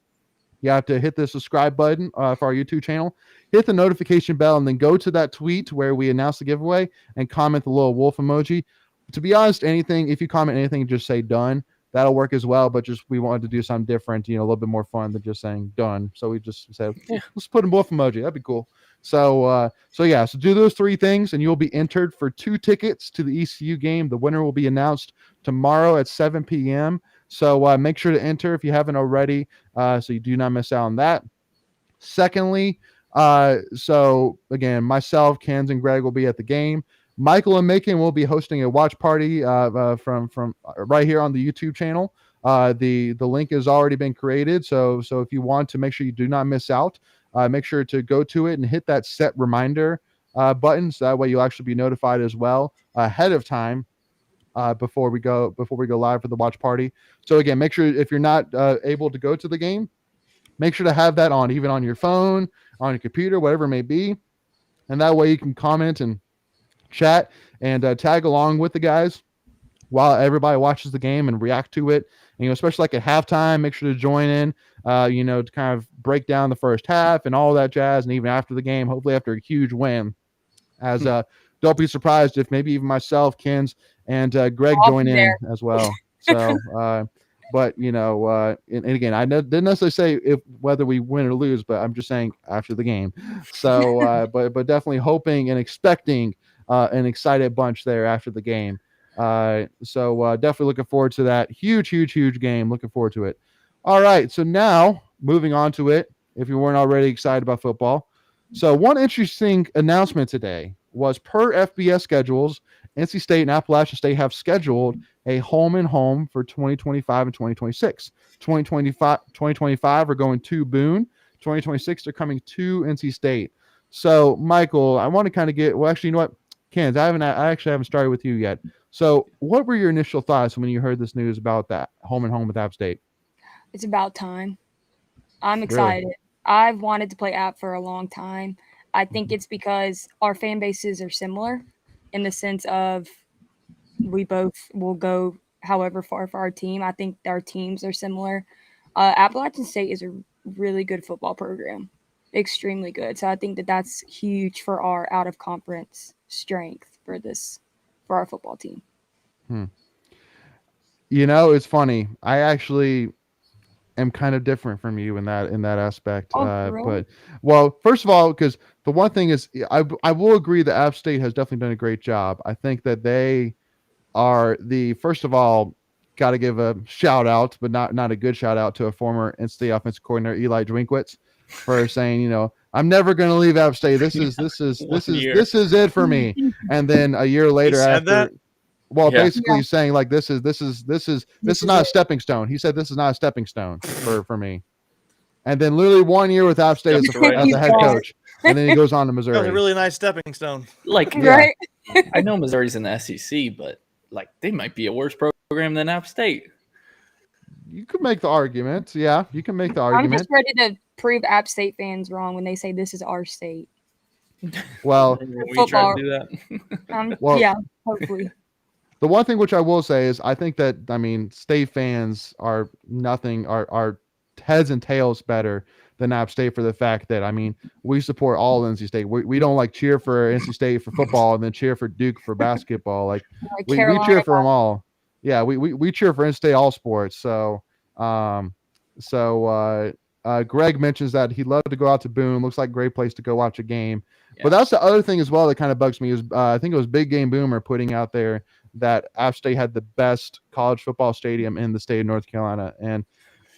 C: You have to hit the subscribe button for our YouTube channel, hit the notification bell, and then go to that tweet where we announce the giveaway and comment the little wolf emoji. To be honest, if you comment anything, just say done. That'll work as well. But we wanted to do something different, a little bit more fun than just saying done. So we just said, let's put a wolf emoji. That'd be cool. So do those 3 things and you'll be entered for 2 tickets to the ECU game. The winner will be announced tomorrow at 7 p.m. So make sure to enter if you haven't already, so you do not miss out on that. Secondly, So again, myself, Kens, and Greg will be at the game. Michael and Macon will be hosting a watch party from right here on the YouTube channel. The link has already been created, so if you want to make sure you do not miss out, make sure to go to it and hit that set reminder button, so that way you'll actually be notified as well ahead of time before we go live for the watch party. So again, make sure if you're not able to go to the game, make sure to have that on, even on your phone, on your computer, whatever it may be, and that way you can comment and chat and tag along with the guys while everybody watches the game and react to it. And, especially like at halftime, make sure to join in, to kind of break down the first half and all that jazz. And even after the game, hopefully after a huge win, as don't be surprised if maybe even myself, Kens, and Greg join in as well. So, but and again, I didn't necessarily say whether we win or lose, but I'm just saying after the game. So, but definitely hoping and expecting an excited bunch there after the game. So definitely looking forward to that huge game. Looking forward to it. All right, so now moving on to it. If you weren't already excited about football, so one interesting announcement today was per FBS schedules, NC State and Appalachian State have scheduled a home and home for 2025 and 2026. 2025 are going to Boone. 2026 they're coming to NC State. So Michael, I want to kind of actually, you know what, Kens, I actually haven't started with you yet. So what were your initial thoughts when you heard this news about that home and home with App State?
E: It's about time. I'm excited. Really? I've wanted to play App for a long time. I think it's because our fan bases are similar in the sense of we both will go however far for our team. I think our teams are similar. Appalachian State is a really good football program, extremely good. So I think that's huge for our out-of-conference strength for our football team.
C: It's funny. I actually am kind of different from you in that aspect.
E: Really?
C: But first of all, because the one thing is, I will agree that App State has definitely done a great job. I think that they are first of all, got to give a shout out, but not a good shout out to a former NC State offensive coordinator, Eli Drinkwitz, for saying, I'm never going to leave App State. This is it for me. And then a year later after. Well, basically saying like this is not a stepping stone. He said this is not a stepping stone for me. And then literally 1 year with App State as a head coach, and then he goes on to Missouri.
B: That was a really nice stepping stone.
E: Right?
D: I know Missouri's in the SEC, but they might be a worse program than App State.
C: You could make the argument. Yeah, you can make the argument.
E: I'm just ready to prove App State fans wrong when they say this is our state.
C: Well,
D: we try to do that.
E: Yeah, hopefully.
C: The one thing which I will say is I think that, State fans are heads and tails better than App State for the fact that, we support all NC State. We don't cheer for NC State for football and then cheer for Duke for basketball. We cheer for them all. Yeah, we cheer for NC State all sports. So, Greg mentions that he'd love to go out to Boone. Looks like a great place to go watch a game. Yeah. But that's the other thing as well that kind of bugs me is I think it was Big Game Boomer putting out there that App State had the best college football stadium in the state of North Carolina. And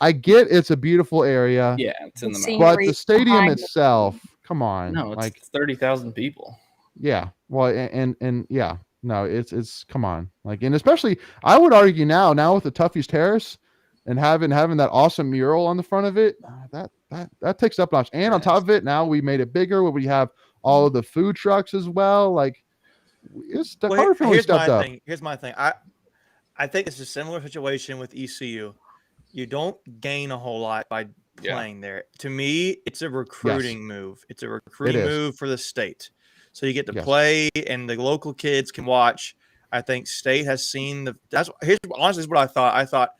C: I get it's a beautiful area.
D: Yeah, it's in the mountains.
C: But the stadium itself, come on.
D: No, it's 30,000 people.
C: Yeah. Well, and yeah. No, it's come on. And especially I would argue now with the Tuffy's Terrace and having that awesome mural on the front of it, that takes up a notch. And on top of it, now we made it bigger where we have all of the food trucks as well. Here's
B: my thing. I think it's a similar situation with ECU. You don't gain a whole lot by playing there. To me, it's a recruiting move. It's a recruiting move for the state. So you get to play, and the local kids can watch. I think State has seen here's honestly what I thought. I thought,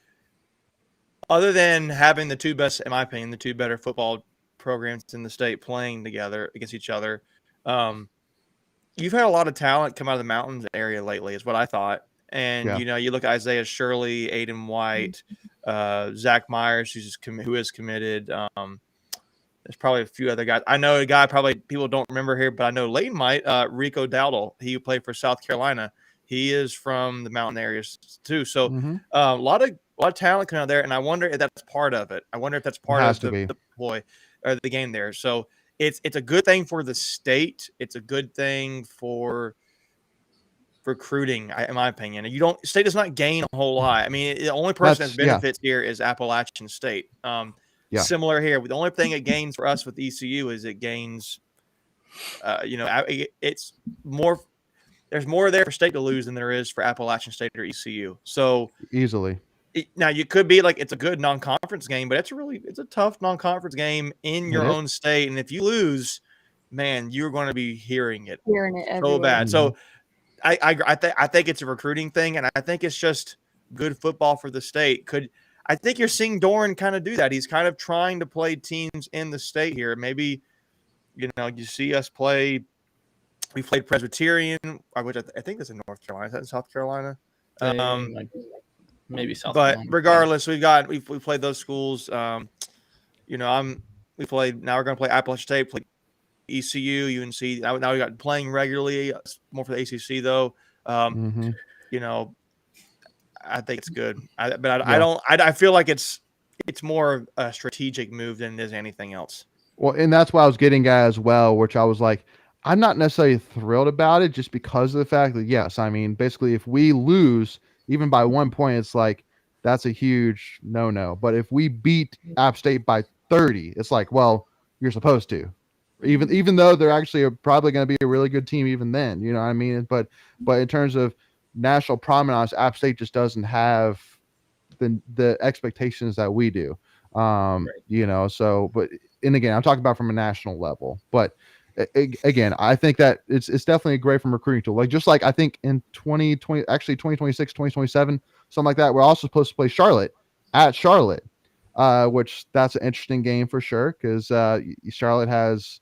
B: other than having the two best, in my opinion, the two better football programs in the state playing together against each other, you've had a lot of talent come out of the mountains area lately, is what I thought. And, you look at Isaiah Shirley, Aiden White, Zach Myers, who is committed. There's probably a few other guys. I know a guy probably people don't remember here, but I know Leighton might. Rico Dowdle, he played for South Carolina. He is from the mountain areas too. So a lot of talent coming out there, and I wonder if that's part of it. I wonder if that's part of the game there. So it's a good thing for the state. It's a good thing for recruiting, in my opinion. State does not gain a whole lot. I mean, the only person that benefits here is Appalachian State. Similar here. The only thing it gains for us with ECU is it gains, it's more. There's more there for State to lose than there is for Appalachian State or ECU. So
C: easily.
B: Now you could be like, it's a good non-conference game, but it's a tough non-conference game in your own state. And if you lose, man, you're going to be hearing it so bad.
C: Mm-hmm.
B: So I think it's a recruiting thing, and I think it's just good football for the state. I think you're seeing Doran kind of do that. He's kind of trying to play teams in the state here. Maybe, you see us play. We played Presbyterian, which I think that's in North Carolina. Is that in South Carolina?
D: Maybe South
B: But
D: Carolina.
B: regardless, we played those schools. We played. Now we're going to play Appalachian State, play ECU, UNC. Now we got playing regularly. More for the ACC though.
C: Mm-hmm.
B: I think it's good. I feel like it's more a strategic move than it is anything else.
C: Well, and that's why I was getting at as well, which I was like, I'm not necessarily thrilled about it just because of the fact that, yes, I mean, basically if we lose even by 1 point, it's like, that's a huge no-no. But if we beat App State by 30, it's like, well, you're supposed to. Even though they're actually probably going to be a really good team even then, you know what I mean? But in terms of national prominence, App State just doesn't have the expectations that we do. So, but, and again, I'm talking about from a national level, but again, I think that it's definitely a great from recruiting tool. Just like I think in 2026, 2027, something like that, we're also supposed to play Charlotte at Charlotte, which that's an interesting game for sure. Cause Charlotte has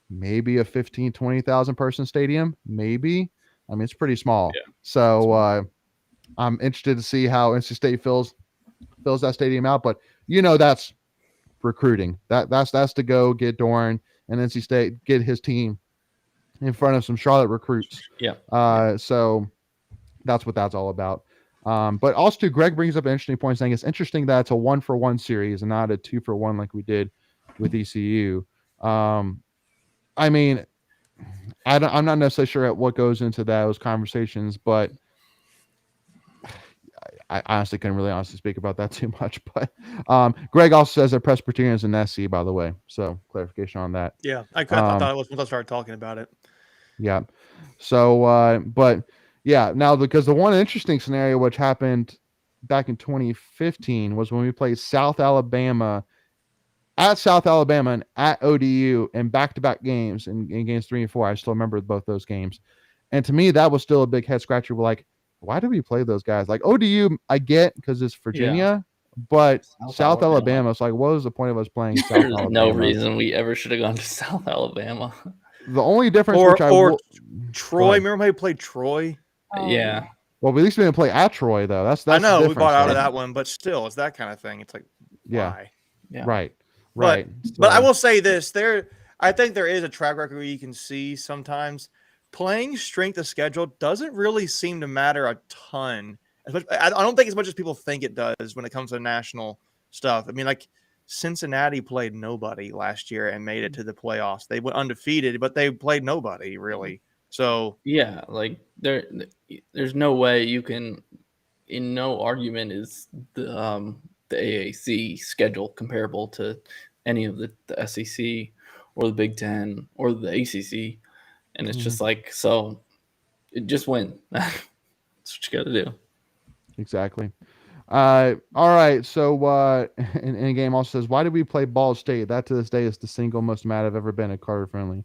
C: maybe a 20,000 person stadium. Maybe. I mean, it's pretty small.
D: Yeah.
C: So, I'm interested to see how NC State fills that stadium out, but that's recruiting. That's to go get Doran and NC State, get his team in front of some Charlotte recruits.
D: Yeah.
C: So that's what that's all about. But also too, Greg brings up an interesting point saying it's interesting that it's a 1-for-1 series and not a 2-for-1 like we did with ECU. I mean, I'm not necessarily sure at what goes into those conversations, but I honestly couldn't really honestly speak about that too much. But Greg also says that Presbyterian's an SC, by the way. So clarification on that.
B: Yeah, I thought it was once I started talking about it.
C: Yeah. So, but yeah, now because the one interesting scenario which happened back in 2015 was when we played South Alabama and at ODU in back-to-back games in games 3 and 4. I still remember both those games. And to me, that was still a big head scratcher. We're like, why did we play those guys? Like ODU, I get because it's Virginia, but South Alabama. It's like, what was the point of us playing South
D: There's
C: Alabama?
D: no reason we ever should have gone to South Alabama.
C: The only difference,
B: Troy. Remember how we played Troy?
D: Yeah.
C: Well, at least we didn't play at Troy though. That's
B: I know we bought out of
C: though.
B: that one, but still, it's that kind of thing. It's like, why?
D: Yeah.
C: Right.
B: But I will say this: I think there is a track record where you can see sometimes playing strength of schedule doesn't really seem to matter a ton. I don't think as much as people think it does when it comes to national stuff. I mean, like Cincinnati played nobody last year and made it to the playoffs. They went undefeated, but they played nobody really. So
D: yeah, like there's no way you can. In no argument is the AAC schedule comparable to any of the SEC or the Big Ten or the ACC. And it's just like, so just win. That's what you got to do.
C: Exactly. All right. So, in a game also says, why did we play Ball State? That to this day is the single most mad I've ever been at Carter Friendly.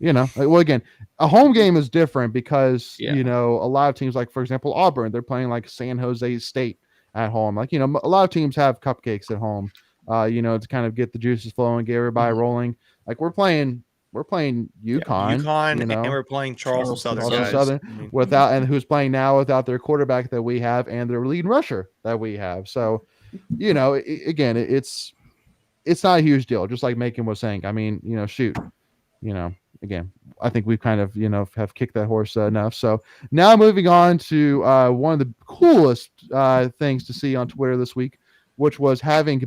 C: Well, again, a home game is different because, a lot of teams, like, for example, Auburn, they're playing like San Jose State at home. Like, a lot of teams have cupcakes at home, to kind of get the juices flowing, get everybody rolling. Like, we're playing UConn,
B: and we're playing Charleston Southern,
C: and who's playing now without their quarterback that we have and their lead rusher that we have. So, again, it's not a huge deal. Just like Macon was saying. I mean, again, I think we've kind of, have kicked that horse enough. So now moving on to one of the coolest things to see on Twitter this week, which was having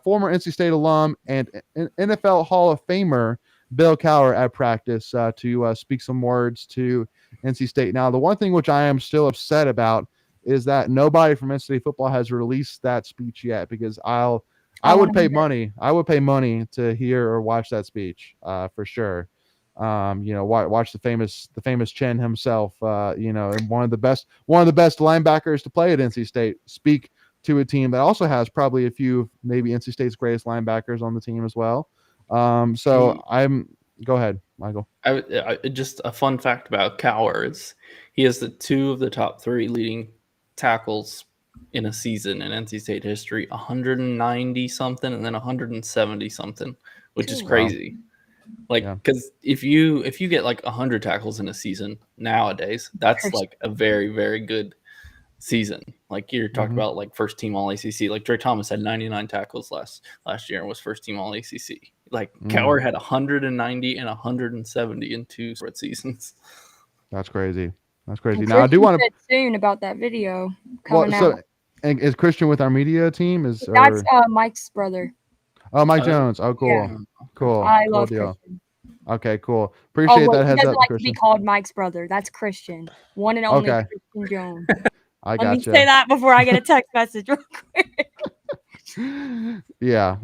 C: former NC State alum and NFL Hall of Famer Bill Cowher at practice to speak some words to NC State. Now, the one thing which I am still upset about is that nobody from NC State football has released that speech yet, because I would pay money. I would pay money to hear or watch that speech for sure. Watch the famous Chen himself, and one of the best linebackers to play at NC State speak to a team that also has probably a few, maybe NC State's greatest linebackers on the team as well. Go ahead, Michael.
D: Just a fun fact about Cowher is he has the 2 of the top 3 leading tackles in a season in NC State history, 190 something and then 170 something, which is crazy. Because if you get like 100 tackles in a season nowadays, that's like a very, very good season. Like you're talking about like first team all ACC. Like Dre Thomas had 99 tackles last year and was first team all ACC. Like Cowher had 190 and 170 in 2 separate seasons.
C: That's crazy. Now
E: I do want to soon about that video coming out.
C: And is Christian with our media team?
E: That's Mike's brother.
C: Oh, Mike Jones. Oh, cool.
E: Yeah.
C: Cool.
E: I
C: cool
E: love
C: deal.
E: Christian.
C: Okay, cool. Appreciate that heads
E: he
C: up,
E: doesn't like
C: Christian.
E: to be called Mike's brother. That's Christian. One and only Christian Jones.
C: I
E: Let me say that before I get a text message real quick.
C: Yeah.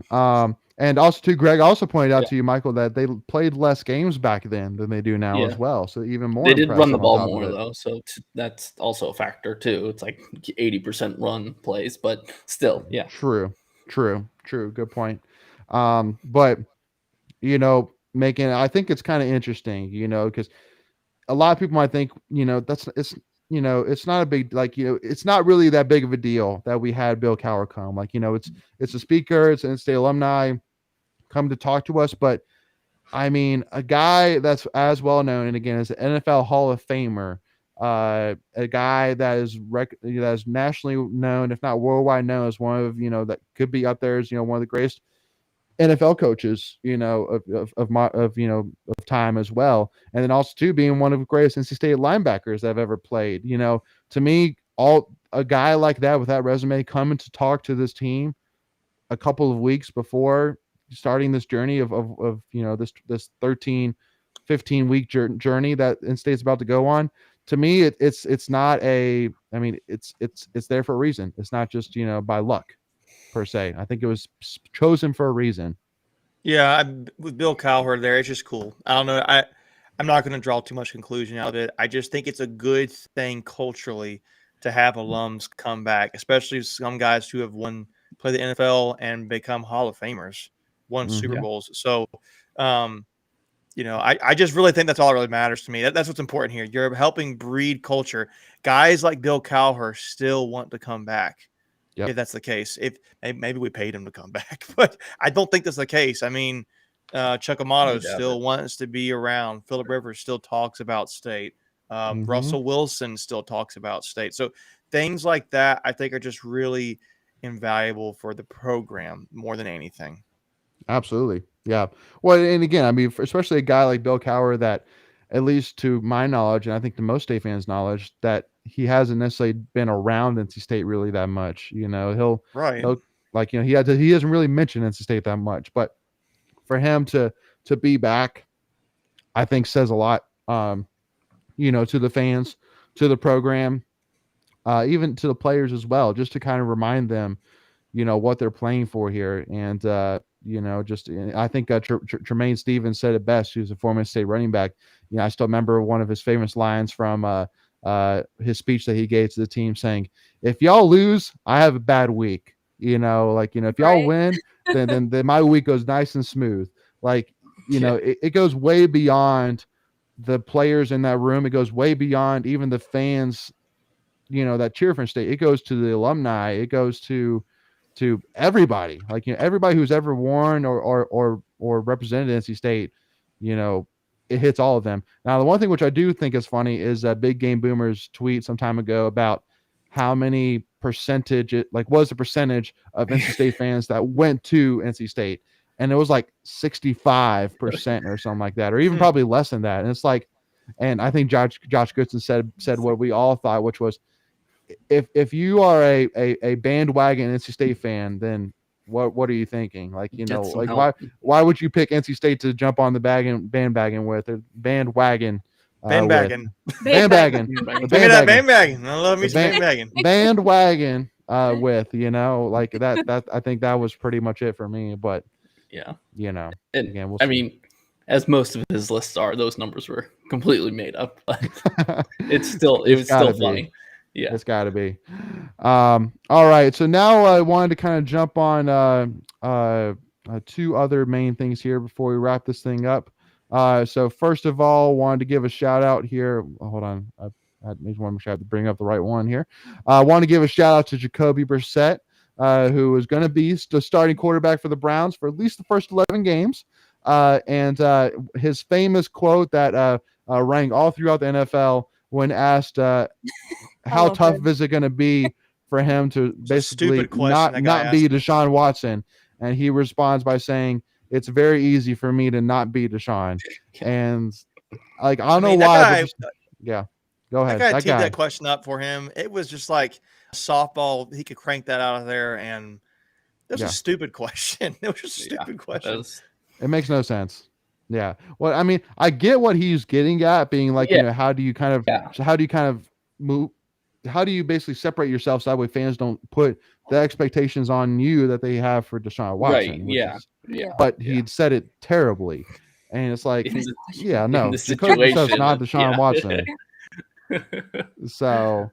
C: And also too, Greg also pointed out to you, Michael, that they played less games back then than they do now as well. So even more.
D: They did run the ball more though, so that's also a factor too. It's like 80% run plays, but still, yeah.
C: True. Good point. But I think it's kind of interesting, because a lot of people might think, it's not a big, it's not really that big of a deal that we had Bill Cowher come. It's a speaker, it's an State alumni come to talk to us. But I mean, a guy that's as well known, and again, is an NFL Hall of Famer, a guy that is nationally known, if not worldwide known, as one of, that could be up there as, one of the greatest NFL coaches, of time as well. And then also too, being one of the greatest NC State linebackers that I've ever played. To me, a guy like that with that resume coming to talk to this team a couple of weeks before starting this journey of this 13, 15 week journey that NC State's about to go on. To me, it's not it's there for a reason. It's not just, by luck per se. I think it was chosen for a reason.
B: Yeah, with Bill Cowher there, it's just cool. I don't know. I'm not going to draw too much conclusion out of it. I just think it's a good thing culturally to have alums come back, especially some guys who have play the NFL and become Hall of Famers, won Super Bowls. So, I just really think that's all that really matters to me. That's what's important here. You're helping breed culture. Guys like Bill Cowher still want to come back. If that's the case. If maybe we paid him to come back, but I don't think that's the case. I mean, Chuck Amato still wants to be around. Phillip Rivers still talks about State. Russell Wilson still talks about State. So things like that, I think, are just really invaluable for the program more than anything.
C: Absolutely. Yeah. Well, and again, I mean, especially a guy like Bill Cowher that, at least to my knowledge, and I think to most State fans' knowledge, that he hasn't necessarily been around NC State really that much. He hasn't really mentioned NC State that much. But for him to be back, I think says a lot. To the fans, to the program, even to the players as well, just to kind of remind them, what they're playing for here. And I think Tremaine Stevens said it best, who's a former State running back. I still remember one of his famous lines from his speech that he gave to the team, saying, "If y'all lose, I have a bad week. If y'all win, then my week goes nice and smooth." It goes way beyond the players in that room. It goes way beyond even the fans, that cheer for State. It goes to the alumni. It goes to everybody. Everybody who's ever worn or represented NC State. It hits all of them. Now, the one thing which I do think is funny is that Big Game Boomer's tweet some time ago about how many percentage, was the percentage of NC State fans that went to NC State. And it was like 65% or something like that, or even probably less than that. And it's like, and I think Josh Goodson said what we all thought, which was, if you are a bandwagon NC State fan, then what are you thinking? Like, you
D: Get
C: know,
D: some
C: like
D: help.
C: why would you pick NC State to jump on the bandwagon with, or bandwagon?
B: Bandwagon.
C: Bandwagon.
B: Look at that bandwagon. I love me some bandwagon.
C: Bandwagon with, you know, like that I think that was pretty much it for me. But
D: Yeah.
C: you know,
D: And
C: again, we'll
D: I
C: see.
D: mean, as most of his lists are, those numbers were completely made up. But it was still
C: gotta be.
D: funny. Yeah.
C: It's got to be. All right. So now I wanted to kind of jump on two other main things here before we wrap this thing up. So first of all, wanted to give a shout out here. Hold on. I just want to make sure I have to bring up the right one here. I want to give a shout out to Jacoby Brissett, who is going to be the starting quarterback for the Browns for at least the first 11 games. And his famous quote that rang all throughout the NFL when asked, how tough is it going to be for him to basically not be Deshaun Watson? And he responds by saying, "It's very easy for me to not be Deshaun." And like, I don't know why. Yeah, go ahead.
B: That guy teed that question up for him. It was just like softball. He could crank that out of there, and it was a stupid question. It was just a stupid question.
C: It makes no sense. Yeah. Well, I mean, I get what he's getting at, being like, you know, how do you kind of move? How do you basically separate yourself so that way fans don't put the expectations on you that they have for Deshaun Watson?
D: Right.
C: But he'd said it terribly. And it's like, no,
D: Jacoby
C: Brissett's not Deshaun Watson. So,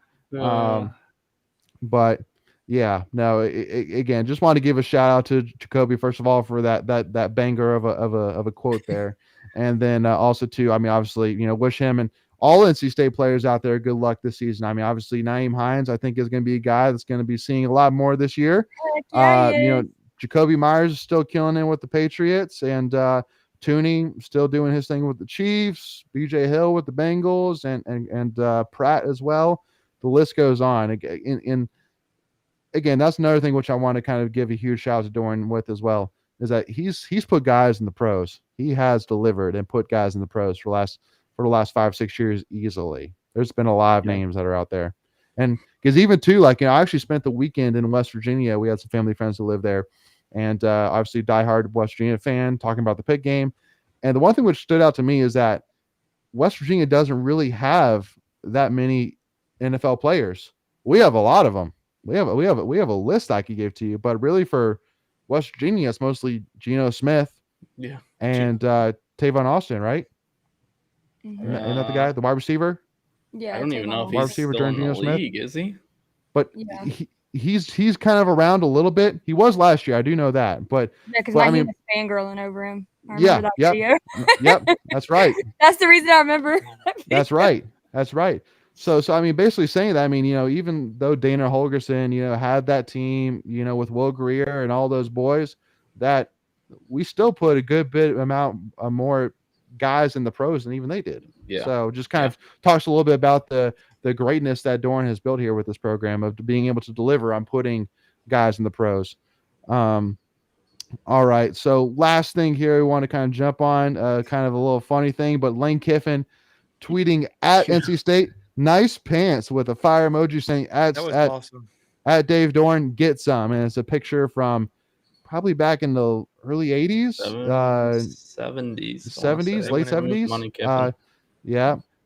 C: but yeah, no, again, just want to give a shout out to Jacoby, first of all, for that banger of a quote there. And then also too, I mean, obviously, you know, wish him and all NC State players out there good luck this season. I mean, obviously, Naeem Hines, I think, is going to be a guy that's going to be seeing a lot more this year. You know, Jacoby Myers is still killing it with the Patriots, and Tooney still doing his thing with the Chiefs. BJ Hill with the Bengals, and Pratt as well. The list goes on. And again, that's another thing which I want to kind of give a huge shout out to Doran with as well, is that he's put guys in the pros. He has delivered and put guys in the pros for the last 5-6 years easily. There's been a lot of names that are out there. And because even too, like, you know, I actually spent the weekend in West Virginia. We had some family friends who live there, and obviously diehard West Virginia fan, talking about the Pitt game. And the one thing which stood out to me is that West Virginia doesn't really have that many NFL players. We have a lot of them. We have a list I could give to you, but really for West Virginia, it's mostly Geno Smith, and Tavon Austin, right? Isn't that the guy, the wide receiver?
E: Yeah,
D: I don't even know if
C: wide
D: he's
C: receiver
D: still in the
C: Geno Smith.
D: league, is he?
C: But he's kind of around a little bit. He was last year, I do know that. But
E: because I mean, was fangirling over him.
C: Yep, that's right.
E: That's the reason I remember.
C: That's right. So I mean, basically saying that, I mean, you know, even though Dana Holgorsen, you know, had that team, you know, with Will Greer and all those boys, that we still put a good bit amount more guys in the pros than even they did. So just kind of talks a little bit about the greatness that Doran has built here with this program of being able to deliver on putting guys in the pros. All right. So last thing here, we want to kind of jump on kind of a little funny thing, but Lane Kiffin tweeting at NC State, nice pants, with a fire emoji saying
B: awesome.
C: At Dave Doran, get some. And it's a picture from probably back in the early 80s,
D: 70s,
C: late 70s.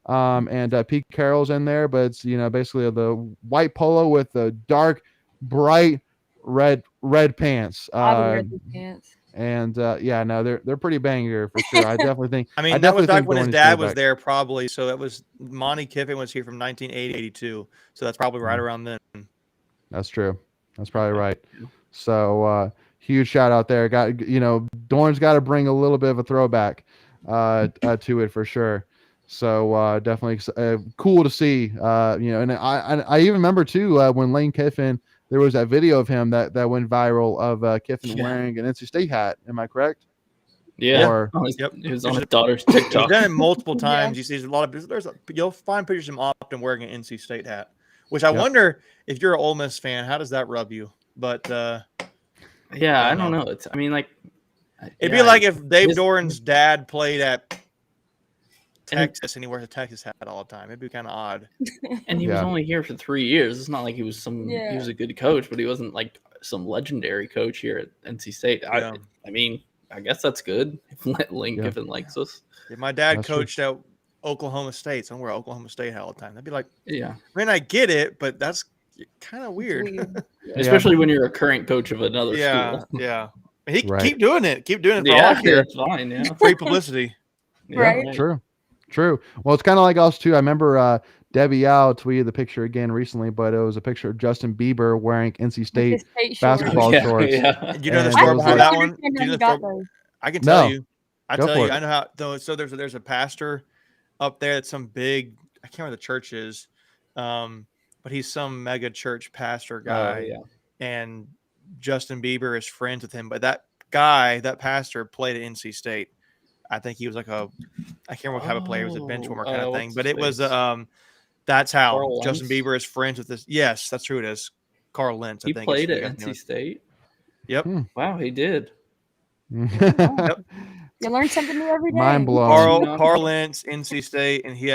C: And Pete Carroll's in there, but it's, you know, basically the white polo with the dark, bright red pants. And they're pretty banger for sure. I definitely think.
B: I mean, that was back when his dad was there, probably. So that was Monty Kiffin was here from 1980-82. So that's probably right around then.
C: That's true. That's probably right. So huge shout out there. Got, you know, Doran's got to bring a little bit of a throwback to it for sure. So definitely cool to see. You know, and I even remember too when Lane Kiffin, there was that video of him that went viral of Kiffin wearing an NC State hat. Am I correct?
D: Yeah. It was on his daughter's TikTok.
B: He's done it multiple times. You see a lot of you'll find pictures of him often wearing an NC State hat, which I wonder if you're an Ole Miss fan, how does that rub you? But
D: I don't know. It's, I mean, like,
B: it'd be like if Dave Doran's dad played at Texas and he wears a Texas hat all the time. It'd be kind of odd.
D: And he was only here for 3 years. It's not like he was he was a good coach, but he wasn't like some legendary coach here at NC State.
B: Yeah.
D: I mean, I guess that's good if Lane
C: Yeah.
D: Kiffin likes us.
B: Yeah, my dad
C: That's true.
B: coached at Oklahoma State, so I'm where Oklahoma State had all the time. I'd be like,
D: Yeah.
B: I mean, I get it, but that's kind of weird.
D: Especially when you're a current coach of another
B: Yeah,
D: school.
B: yeah. He
C: Right.
B: keep doing it for all I
D: Yeah,
B: care.
D: that's fine. Yeah.
B: Free publicity.
D: Yeah,
E: Right.
C: True. Well, it's kind of like us too. I remember Debbie Yao tweeted the picture again recently, but it was a picture of Justin Bieber wearing NC State basketball
D: Yeah,
C: shorts.
D: yeah.
B: Do you know the
C: And
B: story
C: it was
B: behind
C: like-
B: that one? Do you know the story? I can tell you. I
C: Go
B: tell
C: for
B: you.
C: it.
B: I know how. Though, so there's a pastor up there that's some big. I can't remember the church is, but he's some mega church pastor guy,
D: yeah.
B: and Justin Bieber is friends with him. But that guy, that pastor, played at NC State. I think he was like I can't remember what type of player. It was a bench warmer kind of thing.
D: what's
B: But
D: his
B: it was
D: face?
B: that's how
D: Carl
B: Justin
D: Lentz?
B: Bieber is friends with this. Yes, that's who it is. Carl Lentz.
D: He
B: I think
D: played
B: is
D: at
B: who you guys know.
D: NC State.
B: Yep.
D: Wow, he did.
E: You learn something new every day.
C: Mind blown.
B: Carl Lentz, NC State, and he's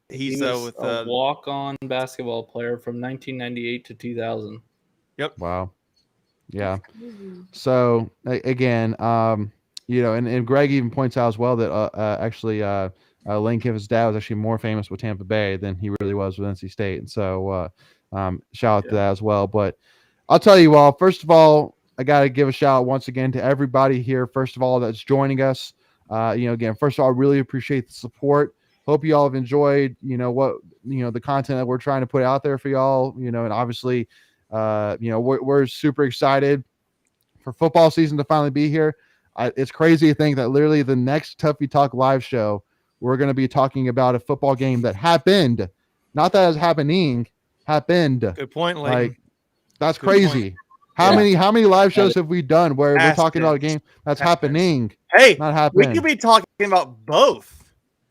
D: He was
B: with
D: a walk-on basketball player from 1998 to 2000.
C: Wow. Yeah. So again, and Greg even points out as well that actually Lane Kiffin's dad was actually more famous with Tampa Bay than he really was with NC State. And so shout out to that as well. But I'll tell you all, first of all, I got to give a shout out once again to everybody here. First of all, that's joining us. Again, first of all, I really appreciate the support. Hope you all have enjoyed, the content that we're trying to put out there for y'all, and obviously, we're super excited for football season to finally be here. It's crazy to think that literally the next Tuffy Talk live show, we're going to be talking about a football game that happened, not that it's happening, happened.
B: Good point, Layton.
C: Like, that's
B: Good
C: crazy.
B: point.
C: How
D: Yeah.
C: many live shows have we done where we're talking about a game that's
B: Happened.
C: happening,
B: Hey,
C: not
B: we
C: happening?
B: could be talking about both.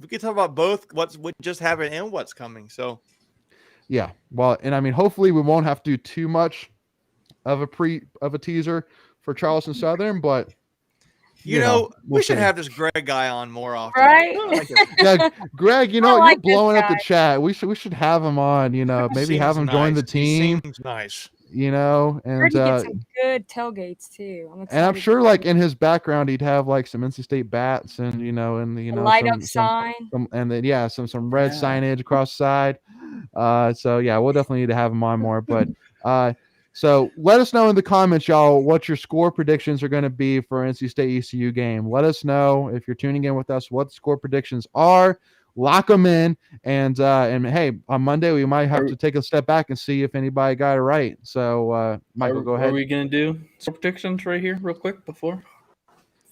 B: We could talk about both what just happened and what's coming. So
C: Yeah. Well, and I mean, hopefully we won't have to do too much of a teaser for Charleston Southern, but
B: you know,
C: we'll
B: we should
C: see.
B: have this Greg guy on more often.
E: Right?
B: I like it.
C: Yeah, Greg,
E: I
C: you're
E: like this
C: blowing up the
E: guy.
C: chat. We should have him on. Maybe have him
B: Seems
C: join the
B: nice. He
C: team.
B: seems nice.
C: And
E: Heard he gets some good tailgates too. I'm excited.
C: and I'm
E: to
C: sure,
E: get
C: like
E: him.
C: in his background, he'd have like some NC State bats and
E: A light up sign.
C: and then some red
D: Yeah.
C: signage across the side. So yeah, we'll definitely need to have him on more. But so let us know in the comments, y'all, what your score predictions are going to be for NC State ECU game. Let us know if you're tuning in with us what the score predictions are. Lock them in, and hey, on Monday we might have to take a step back and see if anybody got it right. So Michael, go ahead.
D: Are we gonna do score predictions right here, real quick before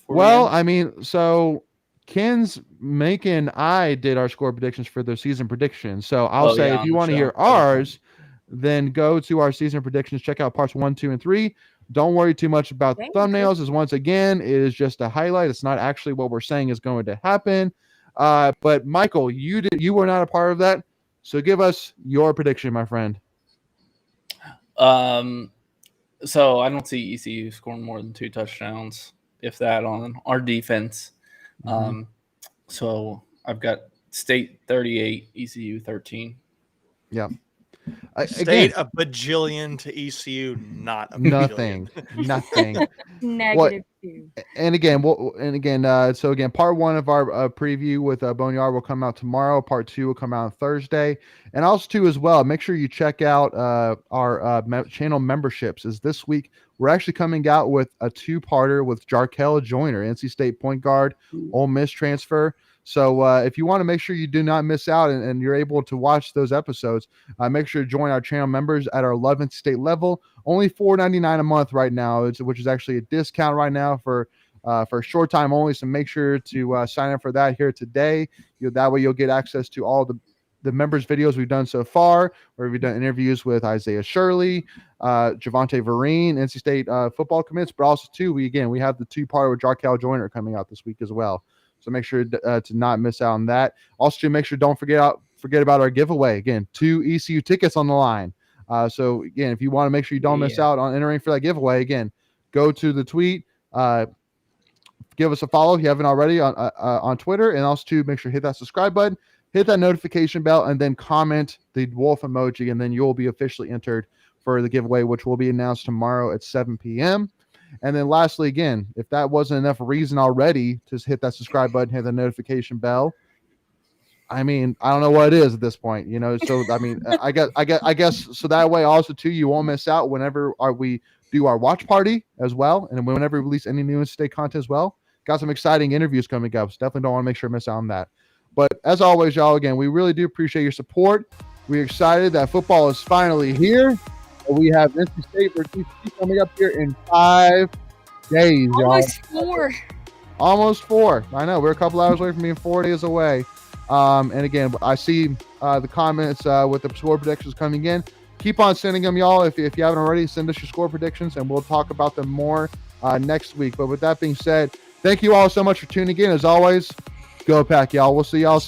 C: Well,
D: we end?
C: I mean, so Ken's and I did our score predictions for the season predictions. So I'll
D: Oh,
C: say
D: yeah,
C: if
D: on
C: you
D: the
C: want to
D: show.
C: hear
D: Okay.
C: ours, then go to our season predictions. Check out parts 1, 2, and 3. Don't worry too much about the
E: Thank
C: thumbnails, as once again, it is just a highlight. It's not actually what we're saying is going to happen. But Michael, you were not a part of that. So give us your prediction, my friend.
D: So I don't see ECU scoring more than 2 touchdowns, if that, on our defense.
C: Mhm.
D: So I've got State 38, ECU 13.
C: Yeah.
B: State
C: Again,
B: a bajillion to ECU, not a bajillion.
C: nothing.
E: Negative 2.
C: And again, so again, part 1 of our preview with Boneyard will come out tomorrow. Part 2 will come out on Thursday, and also too as well. Make sure you check out our channel memberships. Is this week we're actually coming out with a 2-parter with Jarkel Joyner, NC State point guard, Ole Miss transfer. So if you want to make sure you do not miss out and you're able to watch those episodes, make sure to join our channel members at our 11th state level. Only $4.99 a month right now, which is actually a discount right now for a short time only. So make sure to sign up for that here today. That way you'll get access to all the members' videos we've done so far, where we've done interviews with Isaiah Shirley, Javante Vereen, NC State football commits, but also too, we have the 2-part with Jarkel Joyner coming out this week as well. So make sure to not miss out on that. Also, make sure don't forget about our giveaway. Again, 2 ECU tickets on the line. So again, if you want to make sure you don't miss out on entering for that giveaway, again, go to the tweet, give us a follow if you haven't already on Twitter, and also to make sure to hit that subscribe button, hit that notification bell, and then comment the wolf emoji, and then you'll be officially entered for the giveaway, which will be announced tomorrow at 7 p.m. And then lastly, again, if that wasn't enough reason already to hit that subscribe button, hit the notification bell. I mean, I don't know what it is at this point, you know. So I mean, I guess so that way also too, you won't miss out whenever we do our watch party as well, and whenever we release any new state content as well. Got some exciting interviews coming up, so definitely don't want to make sure to miss out on that. But as always, y'all, again, we really do appreciate your support. We're excited that football is finally here. We have NC State versus UC coming up here in 5 days, y'all. Almost 4. I know, we're a couple hours away from being 4 days away. And again, I see the comments with the score predictions coming in. Keep on sending them, y'all. If you haven't already, send us your score predictions, and we'll talk about them more next week. But with that being said, thank you all so much for tuning in. As always, go Pack, y'all. We'll see y'all soon.